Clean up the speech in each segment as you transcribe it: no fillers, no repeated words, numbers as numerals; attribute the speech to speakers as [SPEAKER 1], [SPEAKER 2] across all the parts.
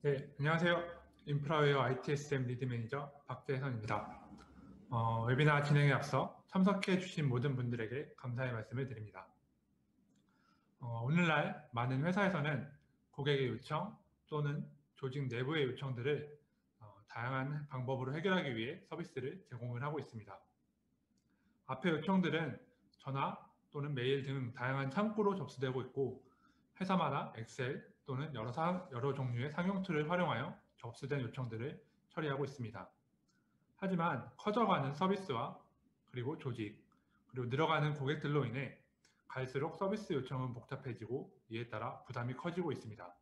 [SPEAKER 1] 네, 안녕하세요. 인프라웨어 ITSM 리드 매니저 박재선입니다. 웨비나 진행에 앞서 참석해 주신 모든 분들에게 감사의 말씀을 드립니다. 오늘날 많은 회사에서는 고객의 요청 또는 조직 내부의 요청들을 다양한 방법으로 해결하기 위해 서비스를 제공을 하고 있습니다. 앞의 요청들은 전화 또는 메일 등 다양한 창구로 접수되고 있고, 회사마다 엑셀 또는 여러 종류의 상용 툴을 활용하여 접수된 요청들을 처리하고 있습니다. 하지만 커져가는 서비스와 그리고 조직, 그리고 늘어가는 고객들로 인해 갈수록 서비스 요청은 복잡해지고, 이에 따라 부담이 커지고 있습니다.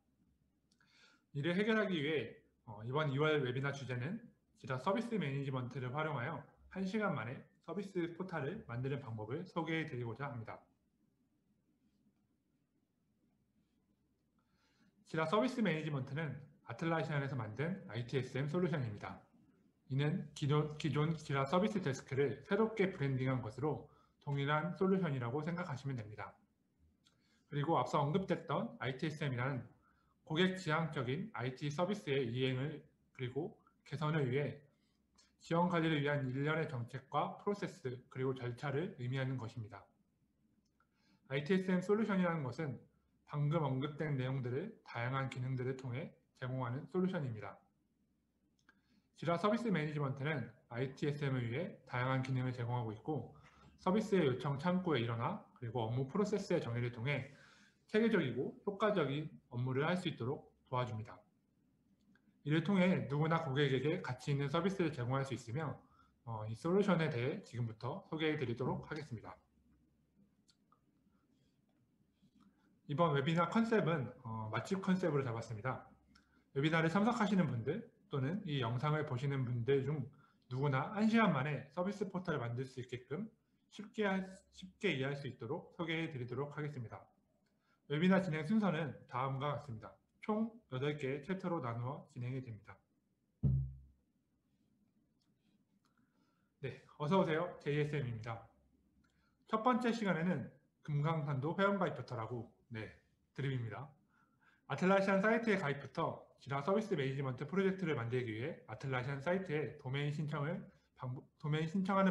[SPEAKER 1] 이를 해결하기 위해 이번 2월 웨비나 주제는 지라 서비스 매니지먼트를 활용하여 1시간 만에 서비스 포탈을 만드는 방법을 소개해 드리고자 합니다. 지라 서비스 매니지먼트는 아틀라시안에서 만든 ITSM 솔루션입니다. 이는 기존 지라 서비스 데스크를 새롭게 브랜딩한 것으로 동일한 솔루션이라고 생각하시면 됩니다. 그리고 앞서 언급됐던 ITSM이란 고객 지향적인 IT 서비스의 이행을 그리고 개선을 위해 지원 관리를 위한 일련의 정책과 프로세스 그리고 절차를 의미하는 것입니다. ITSM 솔루션이라는 것은 방금 언급된 내용들을 다양한 기능들을 통해 제공하는 솔루션입니다. 지라 서비스 매니지먼트는 ITSM을 위해 다양한 기능을 제공하고 있고, 서비스의 요청 창구의 일원화 그리고 업무 프로세스의 정의를 통해 체계적이고 효과적인 업무를 할 수 있도록 도와줍니다. 이를 통해 누구나 고객에게 가치 있는 서비스를 제공할 수 있으며, 이 솔루션에 대해 지금부터 소개해 드리도록 하겠습니다. 이번 웨비나 컨셉은 맛집 컨셉으로 잡았습니다. 웨비나를 참석하시는 분들 또는 이 영상을 보시는 분들 중 누구나 1시간 만에 서비스 포털을 만들 수 있게끔 쉽게 이해할 수 있도록 소개해 드리도록 하겠습니다. 웨비나 진행 순서는 다음과 같습니다. 총 8개의 챕터로 나누어 진행이 됩니다. 네, 어서오세요. JSM입니다. 첫 번째 시간에는 금강산도 회원가입부터라고, 드립입니다. 아틀라시안 사이트에 가입부터 지라 서비스 매니지먼트 프로젝트를 만들기 위해 아틀라시안 사이트에 도메인 신청하는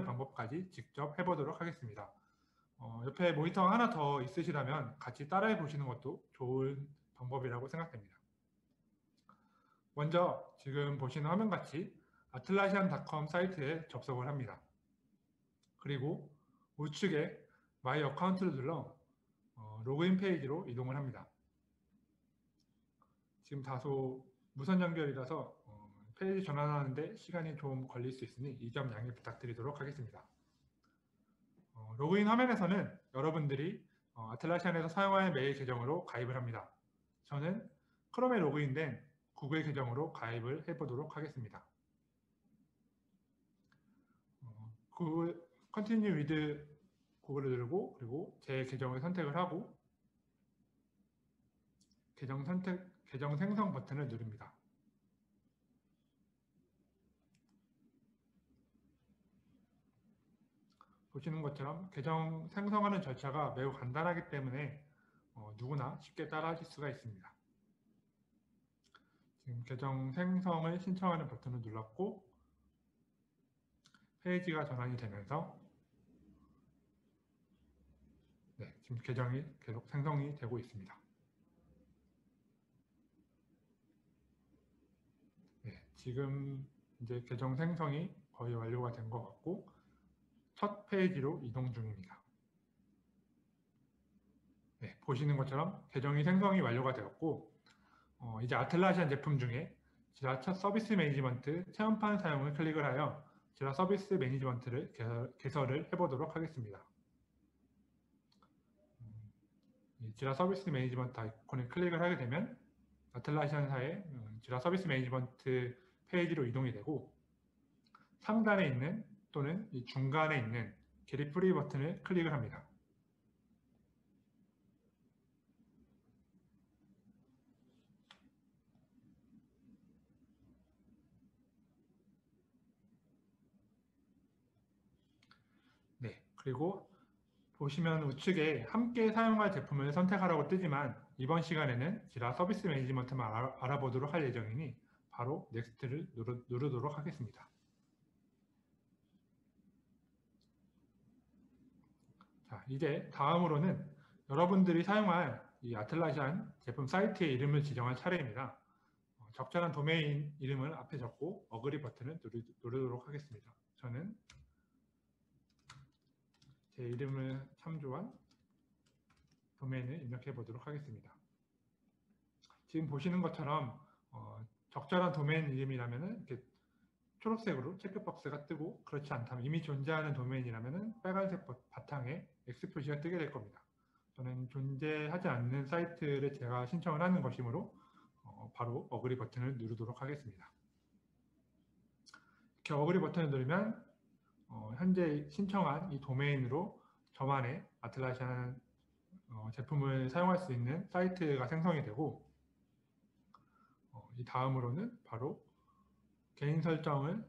[SPEAKER 1] 방법까지 직접 해보도록 하겠습니다. 옆에 모니터가 하나 더 있으시다면 같이 따라해 보시는 것도 좋은 방법이라고 생각됩니다. 먼저 지금 보시는 화면같이 아틀라시안.com 사이트에 접속을 합니다. 그리고 우측에 마이 어카운트를 눌러 로그인 페이지로 이동을 합니다. 지금 다소 무선 연결이라서 페이지 전환하는데 시간이 좀 걸릴 수 있으니 이 점 양해 부탁드리도록 하겠습니다. 로그인 화면에서는 여러분들이 아틀라시안에서 사용하는 메일 계정으로 가입을 합니다. 저는 크롬에 로그인된 구글 계정으로 가입을 해보도록 하겠습니다. 구글 Continue with 구글을 누르고 그리고 제 계정을 선택을 하고 계정 생성 버튼을 누릅니다. 보시는 것처럼 계정 생성하는 절차가 매우 간단하기 때문에 누구나 쉽게 따라하실 수가 있습니다. 지금 계정 생성을 신청하는 버튼을 눌렀고 페이지가 전환이 되면서 지금 계정이 계속 생성이 되고 있습니다. 지금 이제 계정 생성이 거의 완료가 된 것 같고 첫 페이지로 이동 중입니다. 보시는 것처럼 계정이 생성이 완료가 되었고 이제 아틀라시안 제품 중에 지라 첫 서비스 매니지먼트 체험판 사용을 클릭을 하여 지라 서비스 매니지먼트를 개설을 해보도록 하겠습니다. 지라 서비스 매니지먼트 아이콘을 클릭을 하게 되면 아틀라시안사의 지라 서비스 매니지먼트 페이지로 이동이 되고 상단에 있는 또는 이 중간에 있는 게리 프리 버튼을 클릭을 합니다. 그리고 보시면 우측에 함께 사용할 제품을 선택하라고 뜨지만 이번 시간에는 지라 서비스 매니지먼트만 알아보도록 할 예정이니 바로 넥스트를 누르도록 하겠습니다. 자, 이제 다음으로는 여러분들이 사용할 이 아틀라시안 제품 사이트의 이름을 지정할 차례입니다. 적절한 도메인 이름을 앞에 적고 어그리 버튼을 누르도록 하겠습니다. 저는 제 이름을 참조한 도메인을 입력해 보도록 하겠습니다. 지금 보시는 것처럼 적절한 도메인 이름이라면 이렇게 초록색으로 체크박스가 뜨고, 그렇지 않다면 이미 존재하는 도메인이라면 빨간색 바탕에 X 표시가 뜨게 될 겁니다. 저는 존재하지 않는 사이트를 제가 신청을 하는 것이므로 바로 어그리 버튼을 누르도록 하겠습니다. 이렇게 어그리 버튼을 누르면 현재 신청한 이 도메인으로 저만의 아틀라시안 제품을 사용할 수 있는 사이트가 생성이 되고, 이 다음으로는 바로 개인 설정을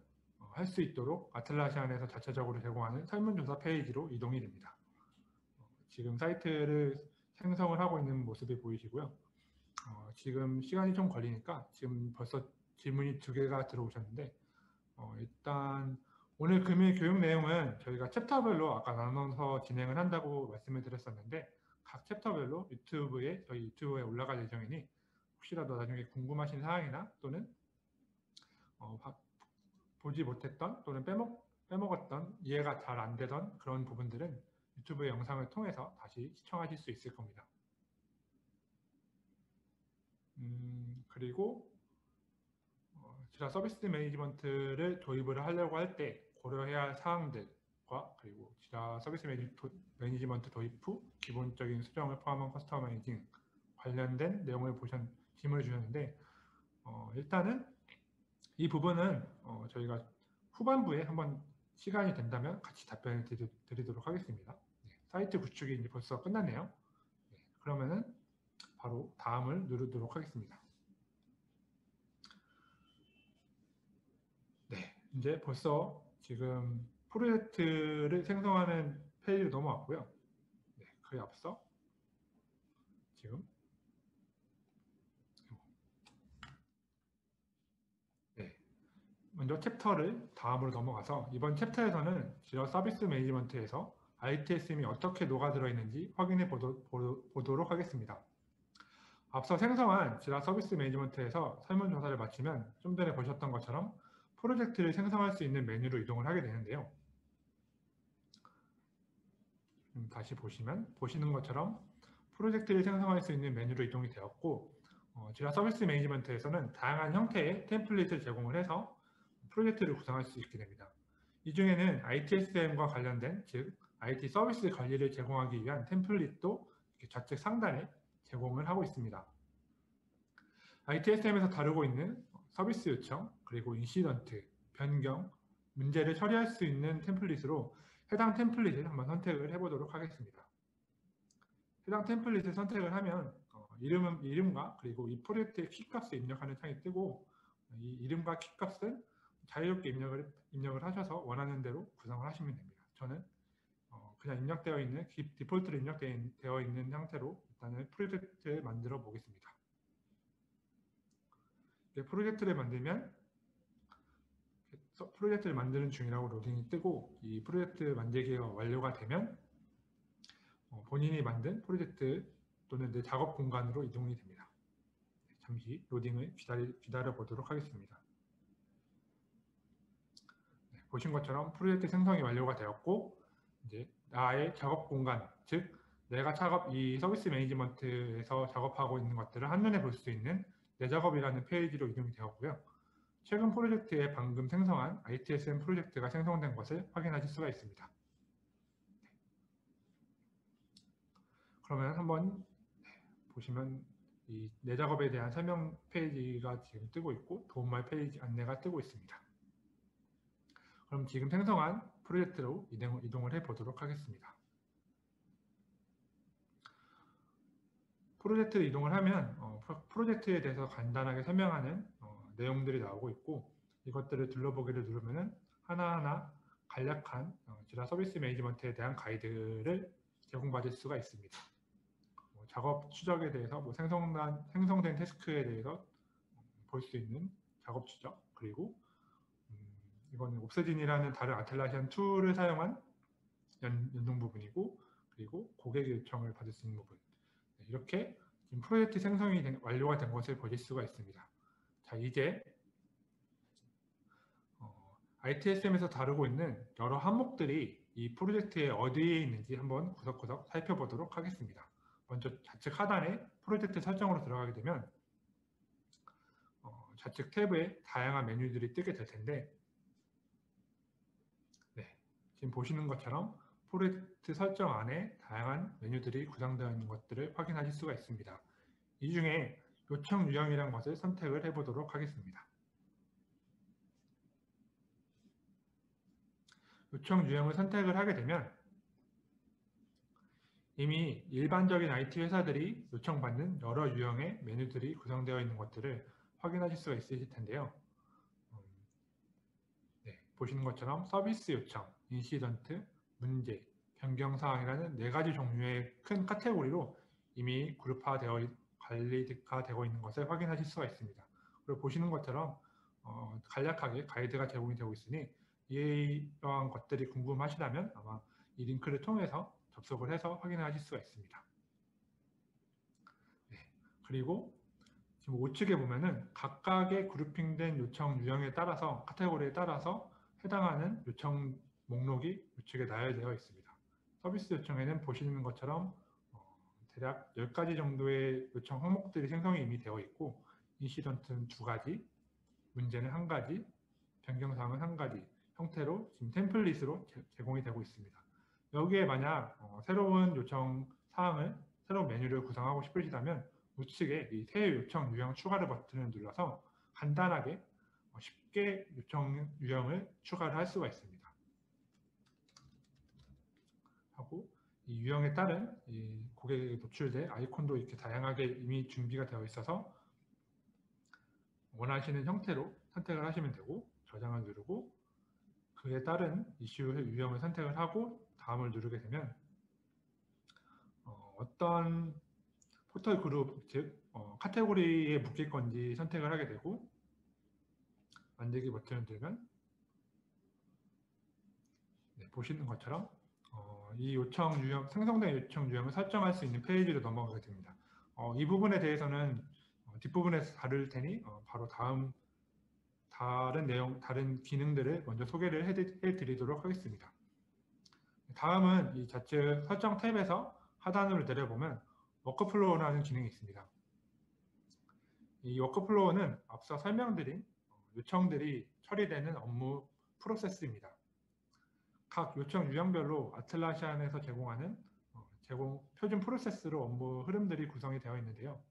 [SPEAKER 1] 할 수 있도록 아틀라시안에서 자체적으로 제공하는 설문조사 페이지로 이동이 됩니다. 지금 사이트를 생성을 하고 있는 모습이 보이시고요. 지금 시간이 좀 걸리니까 지금 벌써 질문이 2개가 들어오셨는데, 일단 오늘 금일 교육 내용은 저희가 챕터별로 아까 나눠서 진행을 한다고 말씀을 드렸었는데, 각 챕터별로 저희 유튜브에 올라갈 예정이니 혹시라도 나중에 궁금하신 사항이나 또는 보지 못했던 또는 빼먹었던, 이해가 잘 안 되던 그런 부분들은 유튜브의 영상을 통해서 다시 시청하실 수 있을 겁니다. 그리고 지라 서비스 매니지먼트를 도입을 하려고 할 때 고려해야 할 사항들과, 그리고 지라 서비스 매니지먼트 도입 후 기본적인 수정을 포함한 커스터머 매니징 관련된 내용을 질문을 주셨는데, 일단은 이 부분은 저희가 후반부에 한번 시간이 된다면 같이 답변을 드리도록 하겠습니다. 네, 사이트 구축이 이제 벌써 끝났네요. 네, 그러면은 바로 다음을 누르도록 하겠습니다. 네, 이제 벌써 지금 프로젝트를 생성하는 페이지로 넘어왔고요. 네, 그에 앞서 지금 먼저 챕터를 다음으로 넘어가서 이번 챕터에서는 지라 서비스 매니지먼트에서 ITSM이 어떻게 녹아들어 있는지 확인해 보도록 하겠습니다. 앞서 생성한 지라 서비스 매니지먼트에서 설문조사를 마치면 좀 전에 보셨던 것처럼 프로젝트를 생성할 수 있는 메뉴로 이동을 하게 되는데요. 다시 보시는 것처럼 프로젝트를 생성할 수 있는 메뉴로 이동이 되었고, 지라 서비스 매니지먼트에서는 다양한 형태의 템플릿을 제공을 해서 프로젝트를 구성할 수 있게 됩니다. 이 중에는 ITSM과 관련된, 즉 IT 서비스 관리를 제공하기 위한 템플릿도 좌측 상단에 제공을 하고 있습니다. ITSM에서 다루고 있는 서비스 요청, 그리고 인시던트, 변경, 문제를 처리할 수 있는 템플릿으로 해당 템플릿을 한번 선택을 해보도록 하겠습니다. 해당 템플릿을 선택을 하면 이름과 그리고 이 프로젝트의 키값을 입력하는 창이 뜨고, 이 이름과 키값은 자유롭게 입력을 하셔서 원하는 대로 구성을 하시면 됩니다. 저는 그냥 입력되어 있는 디폴트로 입력되어 있는 형태로 일단은 프로젝트를 만들어 보겠습니다. 프로젝트를 만들면 프로젝트를 만드는 중이라고 로딩이 뜨고, 이 프로젝트 만들기가 완료가 되면 본인이 만든 프로젝트 또는 내 작업 공간으로 이동이 됩니다. 잠시 로딩을 기다려 보도록 하겠습니다. 네, 보신 것처럼 프로젝트 생성이 완료가 되었고, 이제 나의 작업 공간, 즉 내가 이 서비스 매니지먼트에서 작업하고 있는 것들을 한눈에 볼 수 있는 내 작업이라는 페이지로 이동이 되었고요. 최근 프로젝트에 방금 생성한 ITSM 프로젝트가 생성된 것을 확인하실 수가 있습니다. 그러면 한번 보시면 이 내 작업에 대한 설명 페이지가 지금 뜨고 있고, 도움말 페이지 안내가 뜨고 있습니다. 그럼 지금 생성한 프로젝트로 이동을 해 보도록 하겠습니다. 프로젝트를 이동을 하면 프로젝트에 대해서 간단하게 설명하는 내용들이 나오고 있고, 이것들을 둘러보기를 누르면 하나하나 간략한 지라 서비스 매니지먼트에 대한 가이드를 제공받을 수가 있습니다. 작업 추적에 대해서 생성된 태스크에 대해서 볼 수 있는 작업 추적, 그리고 이거는 옵스진이라는 다른 아틀라시안 툴을 사용한 연동 부분이고, 그리고 고객의 요청을 받을 수 있는 부분. 이렇게 지금 프로젝트 생성이 완료가 된 것을 보실 수가 있습니다. 자, 이제 ITSM에서 다루고 있는 여러 항목들이 이 프로젝트에 어디에 있는지 한번 구석구석 살펴보도록 하겠습니다. 먼저 좌측 하단에 프로젝트 설정으로 들어가게 되면 좌측 탭에 다양한 메뉴들이 뜨게 될 텐데, 네, 지금 보시는 것처럼 프로젝트 설정 안에 다양한 메뉴들이 구성되어 있는 것들을 확인하실 수가 있습니다. 이 중에 요청 유형이라는 것을 선택을 해보도록 하겠습니다. 요청 유형을 선택을 하게 되면 이미 일반적인 IT 회사들이 요청받는 여러 유형의 메뉴들이 구성되어 있는 것들을 확인하실 수가 있으실 텐데요. 네, 보시는 것처럼 서비스 요청, 인시던트, 문제, 변경사항이라는 4가지 종류의 큰 카테고리로 이미 관리가 되고 있는 것을 확인하실 수가 있습니다. 그리고 보시는 것처럼 간략하게 가이드가 제공이 되고 있으니 이러한 것들이 궁금하시다면 아마 이 링크를 통해서 접속을 해서 확인하실 수가 있습니다. 네, 그리고 지금 우측에 보면은 각각의 그룹핑된 요청 유형에 따라서 카테고리에 따라서 해당하는 요청 목록이 우측에 나열되어 있습니다. 서비스 요청에는 보시는 것처럼 대략 10가지 정도의 요청 항목들이 생성이 이미 되어 있고, 인시던트는 2가지, 문제는 1가지, 변경사항은 1가지 형태로 지금 템플릿으로 제공이 되고 있습니다. 여기에 만약 새로운 요청 사항을, 새로운 메뉴를 구성하고 싶으시다면 우측에 이 새 요청 유형 추가를 버튼을 눌러서 간단하게 쉽게 요청 유형을 추가를 할 수가 있습니다. 하고 이 유형에 따른 이 고객에게 노출될 아이콘도 이렇게 다양하게 이미 준비가 되어 있어서 원하시는 형태로 선택을 하시면 되고, 저장을 누르고 그에 따른 이슈 유형을 선택을 하고 다음을 누르게 되면 어떤 포털 그룹, 즉 카테고리에 묶일 건지 선택을 하게 되고, 만들기 버튼을 누르면 네, 보시는 것처럼 이 요청 유형, 생성된 요청 유형을 설정할 수 있는 페이지로 넘어가게 됩니다. 이 부분에 대해서는 뒷부분에서 다룰 테니 바로 다른 기능들을 먼저 소개를 해드리도록 하겠습니다. 다음은 이 좌측 설정 탭에서 하단으로 내려보면 워크플로우라는 기능이 있습니다. 이 워크플로우는 앞서 설명드린 요청들이 처리되는 업무 프로세스입니다. 각 요청 유형별로 아틀라시안에서 제공하는 표준 프로세스로 업무 흐름들이 구성이 되어 있는데요.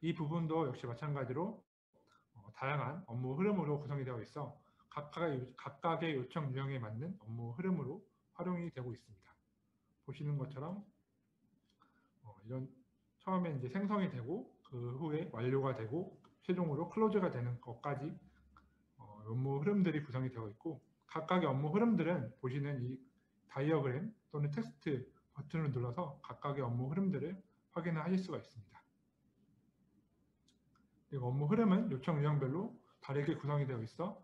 [SPEAKER 1] 이 부분도 역시 마찬가지로 다양한 업무 흐름으로 구성이 되어 있어 각각의 요청 유형에 맞는 업무 흐름으로 활용이 되고 있습니다. 보시는 것처럼 이런 처음에 이제 생성이 되고 그 후에 완료가 되고 최종으로 클로즈가 되는 것까지 업무 흐름들이 구성이 되어 있고, 각각의 업무 흐름들은 보시는 이 다이어그램 또는 텍스트 버튼을 눌러서 각각의 업무 흐름들을 확인을 하실 수가 있습니다. 그리고 업무 흐름은 요청 유형별로 다르게 구성이 되어 있어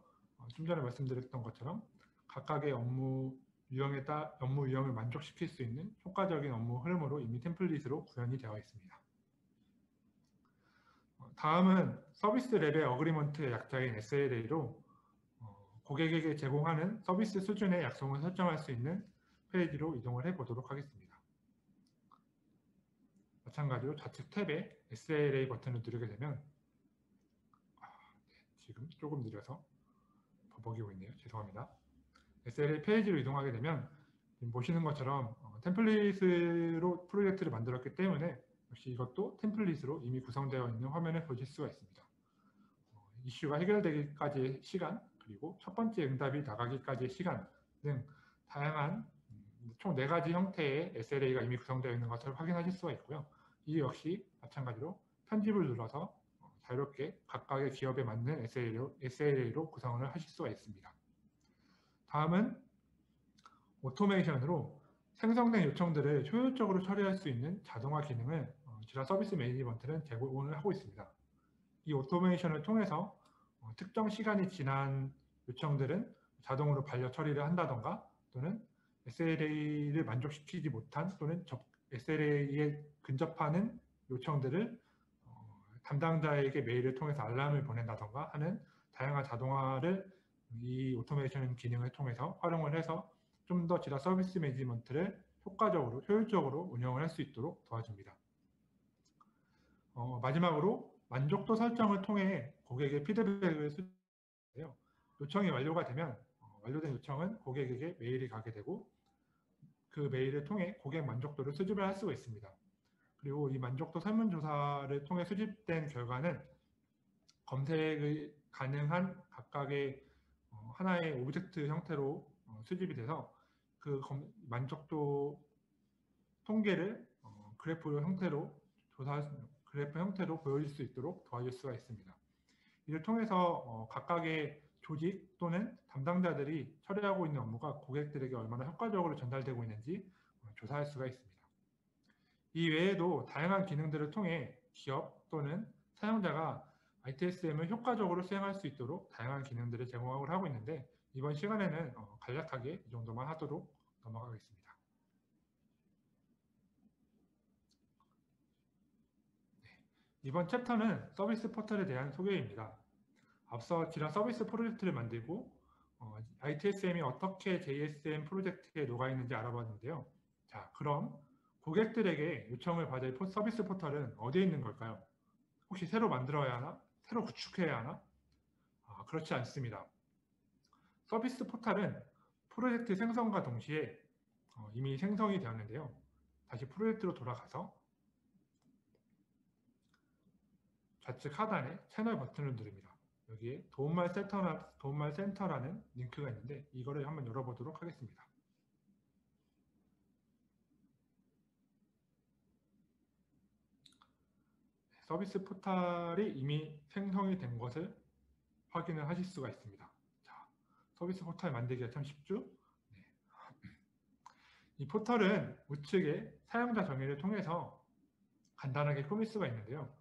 [SPEAKER 1] 좀 전에 말씀드렸던 것처럼 각각의 업무 유형을 만족시킬 수 있는 효과적인 업무 흐름으로 이미 템플릿으로 구현이 되어 있습니다. 다음은 서비스 레벨 어그리먼트의 약자인 SLA로 고객에게 제공하는 서비스 수준의 약속을 설정할 수 있는 페이지로 이동을 해보도록 하겠습니다. 마찬가지로 좌측 탭에 SLA 버튼을 누르게 되면 지금 조금 느려서 버벅이고 있네요. 죄송합니다. SLA 페이지로 이동하게 되면 보시는 것처럼 템플릿으로 프로젝트를 만들었기 때문에 역시 이것도 템플릿으로 이미 구성되어 있는 화면을 보실 수가 있습니다. 이슈가 해결되기까지의 시간, 그리고 첫 번째 응답이 나가기까지의 시간 등 다양한 총 4가지 형태의 SLA가 이미 구성되어 있는 것을 확인하실 수가 있고요. 이 역시 마찬가지로 편집을 눌러서 자유롭게 각각의 기업에 맞는 SLA로 구성을 하실 수가 있습니다. 다음은 오토메이션으로 생성된 요청들을 효율적으로 처리할 수 있는 자동화 기능을 지라 서비스 매니지먼트는 제공을 하고 있습니다. 이 오토메이션을 통해서 특정 시간이 지난 요청들은 자동으로 반려 처리를 한다던가 또는 SLA를 만족시키지 못한 또는 SLA에 근접하는 요청들을 담당자에게 메일을 통해서 알람을 보낸다던가 하는 다양한 자동화를 이 오토메이션 기능을 통해서 활용을 해서 좀 더 지라 서비스 매니지먼트를 효과적으로, 효율적으로 운영을 할 수 있도록 도와줍니다. 마지막으로 만족도 설정을 통해 고객의 피드백을 수집해요. 요청이 완료가 되면 완료된 요청은 고객에게 메일이 가게 되고 그 메일을 통해 고객 만족도를 수집을 할 수가 있습니다. 그리고 이 만족도 설문조사를 통해 수집된 결과는 검색이 가능한 각각의 하나의 오브젝트 형태로 수집이 돼서 그 만족도 통계를 그래프 형태로 보여줄 수 있도록 도와줄 수가 있습니다. 이를 통해서 각각의 조직 또는 담당자들이 처리하고 있는 업무가 고객들에게 얼마나 효과적으로 전달되고 있는지 조사할 수가 있습니다. 이 외에도 다양한 기능들을 통해 기업 또는 사용자가 ITSM을 효과적으로 수행할 수 있도록 다양한 기능들을 제공하고 하고 있는데 이번 시간에는 간략하게 이 정도만 하도록 넘어가겠습니다. 이번 챕터는 서비스 포털에 대한 소개입니다. 앞서 지라 서비스 프로젝트를 만들고 ITSM이 어떻게 JSM 프로젝트에 녹아있는지 알아봤는데요. 자, 그럼 고객들에게 요청을 받을 서비스 포털은 어디에 있는 걸까요? 혹시 새로 만들어야 하나? 새로 구축해야 하나? 그렇지 않습니다. 서비스 포털은 프로젝트 생성과 동시에 이미 생성이 되었는데요. 다시 프로젝트로 돌아가서 좌측 하단에 채널 버튼을 누릅니다. 여기에 도움말 센터라는 링크가 있는데 이거를 한번 열어보도록 하겠습니다. 서비스 포털이 이미 생성이 된 것을 확인을 하실 수가 있습니다. 자, 서비스 포털 만들기가 참 쉽죠? 네. 이 포털은 우측에 사용자 정의를 통해서 간단하게 꾸밀 수가 있는데요.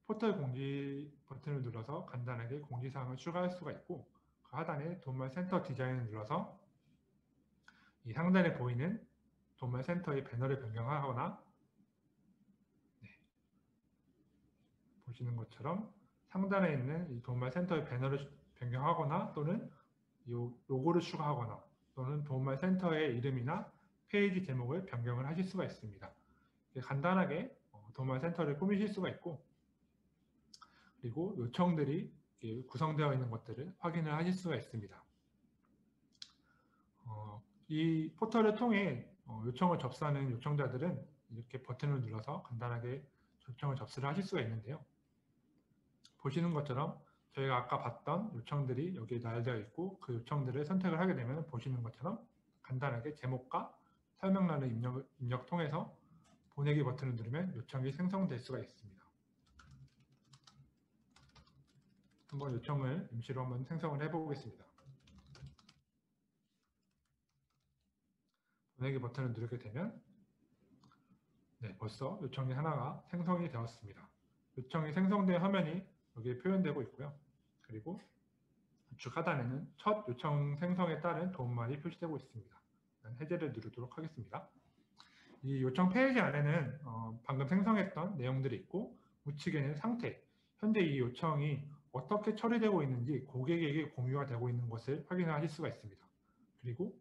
[SPEAKER 1] 포털 공지 버튼을 눌러서 간단하게 공지사항을 추가할 수가 있고 그 하단에 도움말 센터 디자인을 눌러서 이 상단에 보이는 도움말 센터의 배너를 변경하거나 보시는 것처럼 상단에 있는 이 도움말 센터의 배너를 변경하거나 또는 이 로고를 추가하거나 또는 도움말 센터의 이름이나 페이지 제목을 변경을 하실 수가 있습니다. 간단하게 도움말 센터를 꾸미실 수가 있고 그리고 요청들이 구성되어 있는 것들을 확인을 하실 수가 있습니다. 이 포털을 통해 요청을 접수하는 요청자들은 이렇게 버튼을 눌러서 간단하게 요청을 접수를 하실 수가 있는데요. 보시는 것처럼 저희가 아까 봤던 요청들이 여기에 나열되어 있고 그 요청들을 선택을 하게 되면 보시는 것처럼 간단하게 제목과 설명란을 입력 통해서 보내기 버튼을 누르면 요청이 생성될 수가 있습니다. 한번 요청을 임시로 한번 생성을 해보겠습니다. 보내기 버튼을 누르게 되면 벌써 요청이 하나가 생성이 되었습니다. 요청이 생성된 화면이 여기에 표현되고 있고요. 그리고 우측 하단에는 첫 요청 생성에 따른 도움말이 표시되고 있습니다. 해제를 누르도록 하겠습니다. 이 요청 페이지 안에는 방금 생성했던 내용들이 있고 우측에는 상태, 현재 이 요청이 어떻게 처리되고 있는지 고객에게 공유가 되고 있는 것을 확인하실 수가 있습니다. 그리고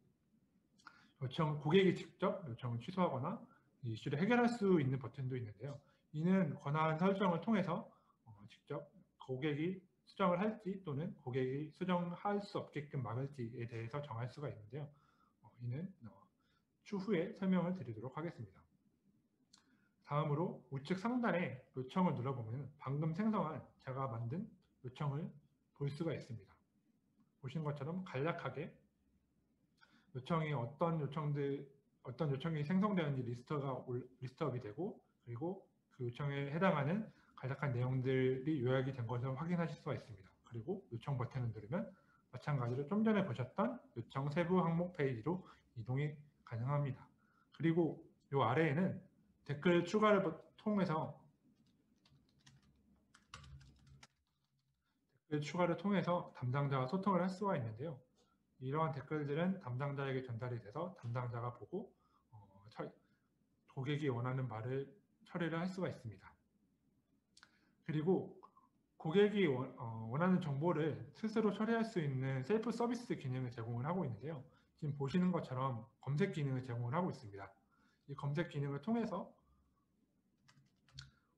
[SPEAKER 1] 고객이 직접 요청을 취소하거나 이슈를 해결할 수 있는 버튼도 있는데요. 이는 권한 설정을 통해서 직접 고객이 수정을 할지 또는 고객이 수정할 수 없게끔 막을지에 대해서 정할 수가 있는데요. 이는 추후에 설명을 드리도록 하겠습니다. 다음으로 우측 상단에 요청을 눌러보면 방금 생성한 제가 만든 요청을 볼 수가 있습니다. 보시는 것처럼 간략하게 요청이 어떤 요청이 생성되었는지 리스트업이 되고 그리고 그 요청에 해당하는 간략한 내용들이 요약이 된 것을 확인하실 수가 있습니다. 그리고 요청 버튼을 누르면 마찬가지로 좀 전에 보셨던 요청 세부 항목 페이지로 이동이 가능합니다. 그리고 이 아래에는 댓글 추가를 통해서 담당자와 소통을 할 수가 있는데요. 이러한 댓글들은 담당자에게 전달이 돼서 담당자가 보고 고객이 원하는 바를 처리를 할 수가 있습니다. 그리고 고객이 원하는 정보를 스스로 처리할 수 있는 셀프 서비스 기능을 제공을 하고 있는데요. 지금 보시는 것처럼 검색 기능을 제공을 하고 있습니다. 이 검색 기능을 통해서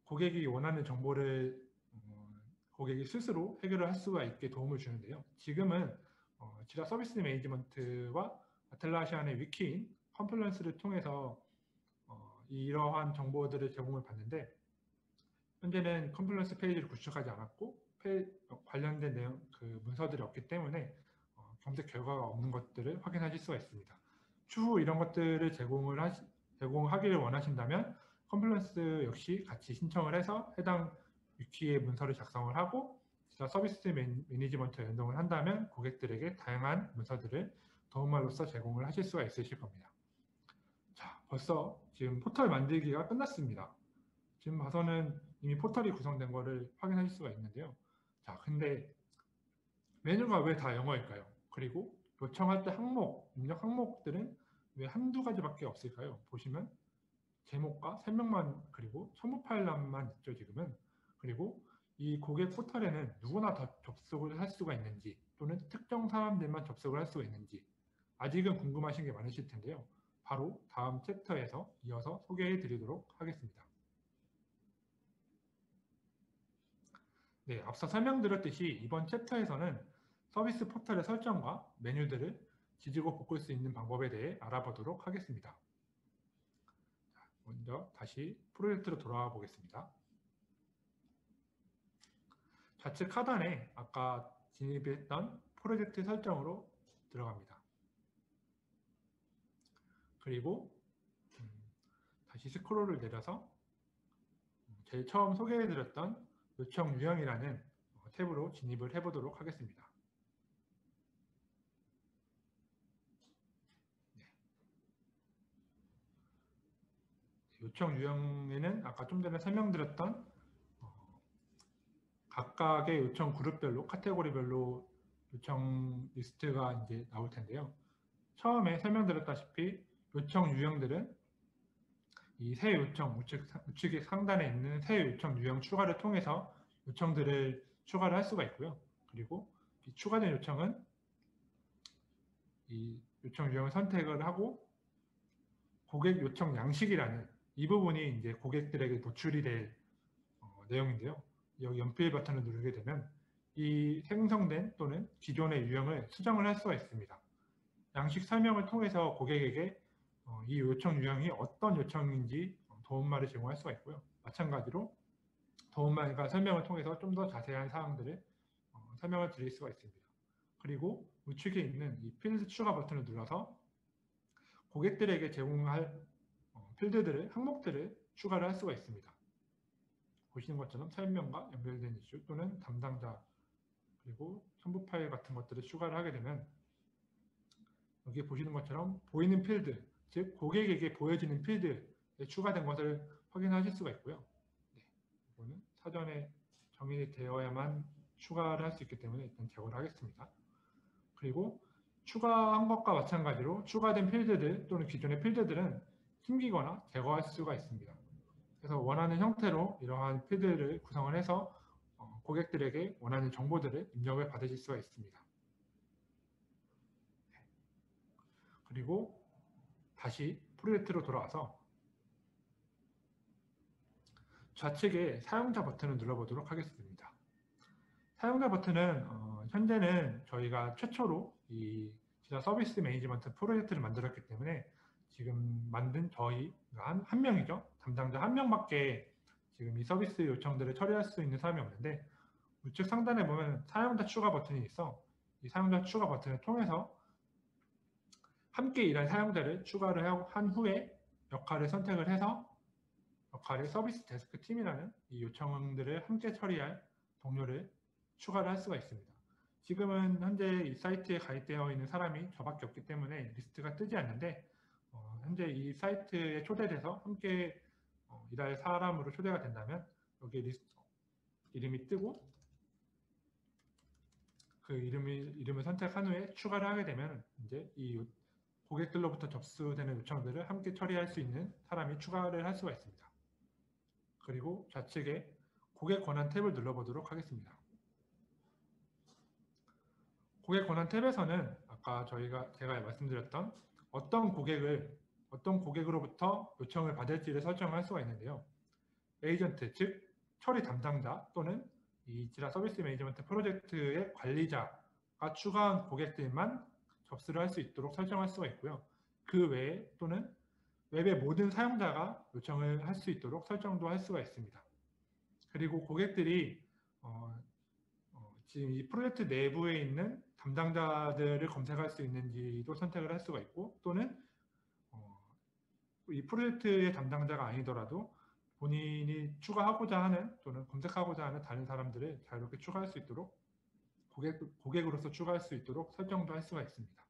[SPEAKER 1] 고객이 원하는 정보를 고객이 스스로 해결을 할 수가 있게 도움을 주는데요. 지금은 지라 서비스 매니지먼트와 아틀라시안의 위키인 컴플런스를 통해서 이러한 정보들을 제공을 받는데, 현재는 컴플런스 페이지를 구축하지 않았고 관련된 내용 문서들이 없기 때문에 검색 결과가 없는 것들을 확인하실 수가 있습니다. 추후 이런 것들을 제공하기를 원하신다면 컴플런스 역시 같이 신청을 해서 해당 위키의 문서를 작성을 하고 서비스 매니지먼트 연동을 한다면 고객들에게 다양한 문서들을 도움말로써 제공을 하실 수가 있으실 겁니다. 자, 벌써 지금 포털 만들기가 끝났습니다. 지금 봐서는 이미 포털이 구성된 것을 확인하실 수가 있는데요. 자, 근데 메뉴가 왜 다 영어일까요? 그리고 요청할 때 입력 항목들은 왜 한두 가지밖에 없을까요? 보시면 제목과 설명만, 그리고 첨부 파일란만 있죠, 지금은. 그리고 이 고객 포털에는 누구나 다 접속을 할 수가 있는지, 또는 특정 사람들만 접속을 할 수가 있는지 아직은 궁금하신 게 많으실 텐데요. 바로 다음 챕터에서 이어서 소개해 드리도록 하겠습니다. 네, 앞서 설명드렸듯이 이번 챕터에서는 서비스 포털의 설정과 메뉴들을 지지고 볶을 수 있는 방법에 대해 알아보도록 하겠습니다. 먼저 다시 프로젝트로 돌아와 보겠습니다. 좌측 하단에 아까 진입했던 프로젝트 설정으로 들어갑니다. 그리고 다시 스크롤을 내려서 제일 처음 소개해드렸던 요청 유형이라는 탭으로 진입을 해보도록 하겠습니다. 요청 유형에는 아까 좀 전에 설명드렸던 각각의 요청 그룹별로, 카테고리별로 요청 리스트가 이제 나올 텐데요. 처음에 설명드렸다시피 요청 유형들은 이 새 요청, 우측의 상단에 있는 새 요청 유형 추가를 통해서 요청들을 추가를 할 수가 있고요. 그리고 이 추가된 요청은 이 요청 유형을 선택을 하고 고객 요청 양식이라는 이 부분이 이제 고객들에게 노출이 될 내용인데요. 여기 연필 버튼을 누르게 되면 이 생성된 또는 기존의 유형을 수정을 할 수가 있습니다. 양식 설명을 통해서 고객에게 이 요청 유형이 어떤 요청인지 도움말을 제공할 수가 있고요. 마찬가지로 도움말과 설명을 통해서 좀 더 자세한 사항들을 설명을 드릴 수가 있습니다. 그리고 우측에 있는 이 필드 추가 버튼을 눌러서 고객들에게 제공할 필드들을, 항목들을 추가를 할 수가 있습니다. 보시는 것처럼 설명과 연결된 이슈 또는 담당자, 그리고 첨부 파일 같은 것들을 추가를 하게 되면 여기 보시는 것처럼 보이는 필드, 즉 고객에게 보여지는 필드에 추가된 것을 확인하실 수가 있고요. 네, 이거는 사전에 정의되어야만 추가를 할 수 있기 때문에 일단 제거를 하겠습니다. 그리고 추가한 것과 마찬가지로 추가된 필드들 또는 기존의 필드들은 숨기거나 제거할 수가 있습니다. 그래서 원하는 형태로 이러한 필드를 구성을 해서 고객들에게 원하는 정보들을 입력을 받으실 수가 있습니다. 그리고 다시 프로젝트로 돌아와서 좌측에 사용자 버튼을 눌러보도록 하겠습니다. 사용자 버튼은 현재는 저희가 최초로 이 지라 서비스 매니지먼트 프로젝트를 만들었기 때문에 지금 만든 저희 한 명이죠. 담당자 한 명밖에 지금 이 서비스 요청들을 처리할 수 있는 사람이 없는데, 우측 상단에 보면 사용자 추가 버튼이 있어 이 사용자 추가 버튼을 통해서 함께 일할 사용자를 추가를 한 후에 역할을 선택을 해서 역할의 서비스 데스크 팀이라는 이 요청들을 함께 처리할 동료를 추가를 할 수가 있습니다. 지금은 현재 이 사이트에 가입되어 있는 사람이 저밖에 없기 때문에 리스트가 뜨지 않는데 현재 이 사이트에 초대돼서 함께 일할 사람으로 초대가 된다면 여기 이름이 뜨고 그 이름을 선택한 후에 추가를 하게 되면 이제 이 고객들로부터 접수되는 요청들을 함께 처리할 수 있는 사람이 추가를 할 수가 있습니다. 그리고 좌측에 고객 권한 탭을 눌러보도록 하겠습니다. 고객 권한 탭에서는 아까 제가 말씀드렸던 어떤 고객으로부터 요청을 받을지를 설정할 수가 있는데요. 에이전트, 즉 처리 담당자 또는 이 지라 서비스 매니지먼트 프로젝트의 관리자가 추가한 고객들만 접수를 할 수 있도록 설정할 수가 있고요. 그 외에 또는 웹의 모든 사용자가 요청을 할 수 있도록 설정도 할 수가 있습니다. 그리고 고객들이 지금 이 프로젝트 내부에 있는 담당자들을 검색할 수 있는지도 선택을 할 수가 있고 또는 이 프로젝트의 담당자가 아니더라도 본인이 추가하고자 하는 또는 검색하고자 하는 다른 사람들을 자유롭게 추가할 수 있도록 고객으로서 추가할 수 있도록 설정도 할 수가 있습니다.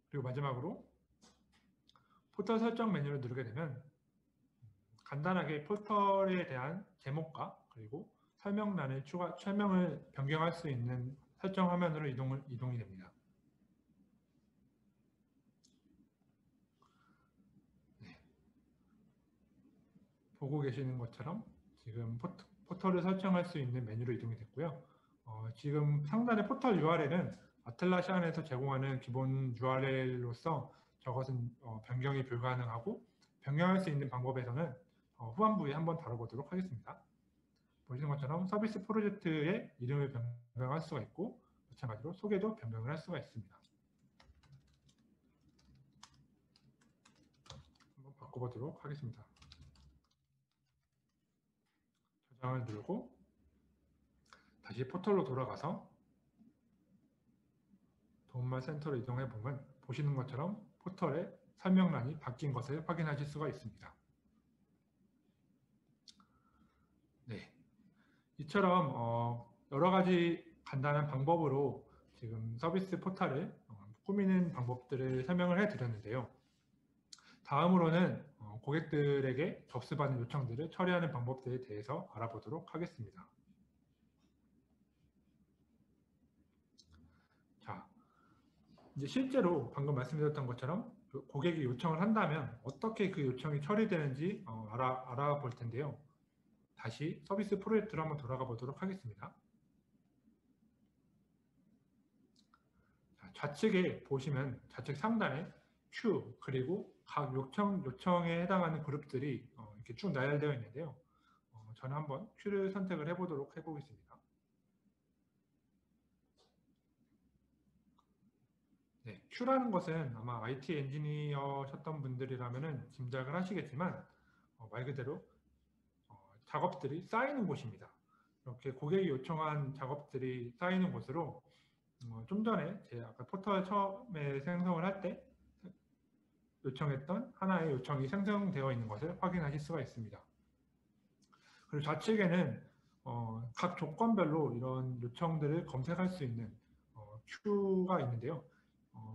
[SPEAKER 1] 그리고 마지막으로 포털 설정 메뉴를 누르게 되면 간단하게 포털에 대한 제목과 그리고 설명을 변경할 수 있는 설정 화면으로 이동이 됩니다. 네. 보고 계시는 것처럼 지금 포털을 설정할 수 있는 메뉴로 이동이 됐고요. 지금 상단의 포털 URL은 아틀라시안에서 제공하는 기본 URL로서 저것은 변경이 불가능하고 변경할 수 있는 방법에서는 후반부에 한번 다뤄보도록 하겠습니다. 보시는 것처럼 서비스 프로젝트의 이름을 변경할 수가 있고 마찬가지로 소개도 변경을 할 수가 있습니다. 한번 바꿔보도록 하겠습니다. 저장을 누르고 다시 포털로 돌아가서 도움말 센터로 이동해 보면 보시는 것처럼 포털의 설명란이 바뀐 것을 확인하실 수가 있습니다. 네, 이처럼 여러 가지 간단한 방법으로 지금 서비스 포털을 꾸미는 방법들을 설명을 해드렸는데요. 다음으로는 고객들에게 접수받는 요청들을 처리하는 방법들에 대해서 알아보도록 하겠습니다. 자, 이제 실제로 방금 말씀드렸던 것처럼 고객이 요청을 한다면 어떻게 그 요청이 처리되는지 알아볼 텐데요. 다시 서비스 프로젝트로 한번 돌아가 보도록 하겠습니다. 자, 좌측에 보시면 좌측 상단에 큐 그리고 각 요청에 해당하는 그룹들이 이렇게 쭉 나열되어 있는데요. 저는 한번 큐를 선택을 해보겠습니다. 네, 큐라는 것은 아마 IT 엔지니어셨던 분들이라면 짐작을 하시겠지만 말 그대로 작업들이 쌓이는 곳입니다. 이렇게 고객이 요청한 작업들이 쌓이는 곳으로 좀 전에 제가 아까 포털 처음에 생성을 할 때 요청했던 하나의 요청이 생성되어 있는 것을 확인하실 수가 있습니다. 그리고 좌측에는 각 조건별로 이런 요청들을 검색할 수 있는 큐가 있는데요.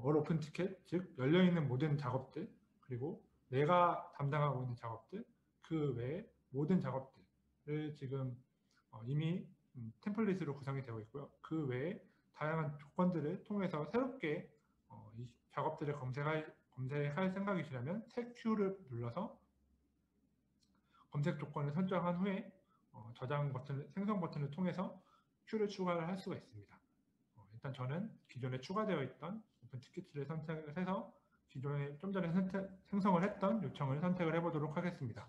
[SPEAKER 1] All Open Ticket, 즉 열려있는 모든 작업들, 그리고 내가 담당하고 있는 작업들, 그 외에 모든 작업들을 지금 이미 템플릿으로 구성이 되어 있고요. 그 외에 다양한 조건들을 통해서 새롭게 이 작업들을 검색할 생각이시라면 새 큐를 눌러서 검색 조건을 설정한 후에 생성 버튼을 통해서 큐를 추가를 할 수가 있습니다. 일단 저는 기존에 추가되어 있던 오픈 티켓을 선택을 해서 기존에 좀 전에 생성을 했던 요청을 선택을 해보도록 하겠습니다.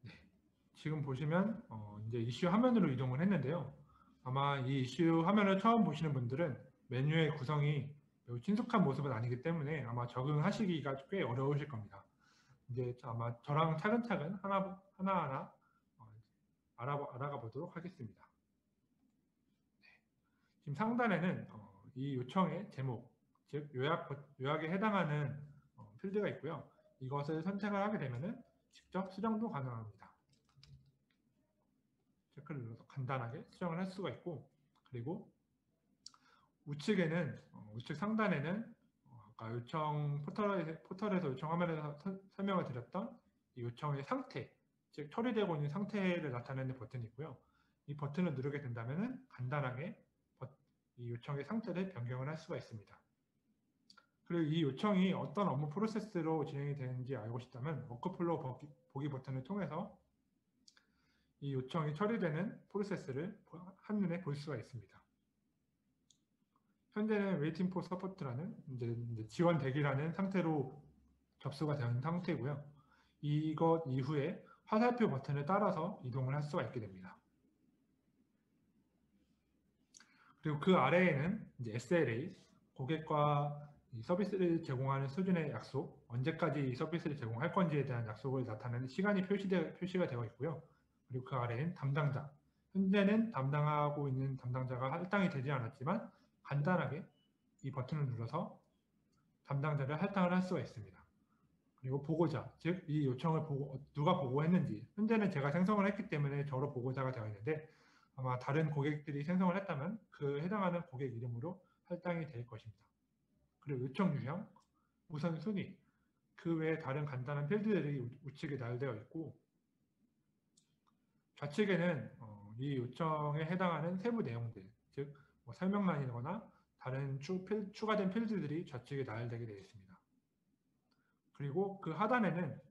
[SPEAKER 1] 네, 지금 보시면 이제 이슈 화면으로 이동을 했는데요. 아마 이 이슈 화면을 처음 보시는 분들은 메뉴의 구성이 매우 친숙한 모습은 아니기 때문에 아마 적응하시기가 꽤 어려우실 겁니다. 이제 아마 저랑 차근차근 하나하나 알아가 보도록 하겠습니다. 네. 지금 상단에는 이 요청의 제목, 즉 요약에 해당하는 필드가 있고요. 이것을 선택을 하게 되면 직접 수정도 가능합니다. 체크를 눌러서 간단하게 수정을 할 수가 있고, 그리고 우측에는 우측 상단에는 아까 요청 포털에서 요청 화면에서 설명을 드렸던 이 요청의 상태, 즉 처리되고 있는 상태를 나타내는 버튼이 있고요. 이 버튼을 누르게 된다면 간단하게 이 요청의 상태를 변경을 할 수가 있습니다. 그리고 이 요청이 어떤 업무 프로세스로 진행이 되는지 알고 싶다면 워크플로우 보기 버튼을 통해서 이 요청이 처리되는 프로세스를 한눈에 볼 수가 있습니다. 현재는 waiting for support라는 이제 지원 대기라는 상태로 접수가 된 상태고요. 이것 이후에 화살표 버튼을 따라서 이동을 할 수가 있게 됩니다. 그리고 그 아래에는 이제 SLA, 고객과 이 서비스를 제공하는 수준의 약속, 언제까지 이 서비스를 제공할 건지에 대한 약속을 나타내는 시간이 표시가 되어 있고요. 그리고 그 아래엔 담당자, 현재는 담당하고 있는 담당자가 할당이 되지 않았지만 간단하게 이 버튼을 눌러서 담당자를 할당을 할 수가 있습니다. 그리고 보고자, 즉 이 요청을 누가 보고했는지, 현재는 제가 생성을 했기 때문에 저로 보고자가 되어 있는데 아마 다른 고객들이 생성을 했다면 그 해당하는 고객 이름으로 할당이 될 것입니다. 그리고 요청 유형, 우선순위, 그 외에 다른 간단한 필드들이 우측에 나열되어 있고 좌측에는 이 요청에 해당하는 세부 내용들, 즉 뭐 설명란이거나 다른 추가된 필드들이 좌측에 나열되게 되어 있습니다. 그리고 그 하단에는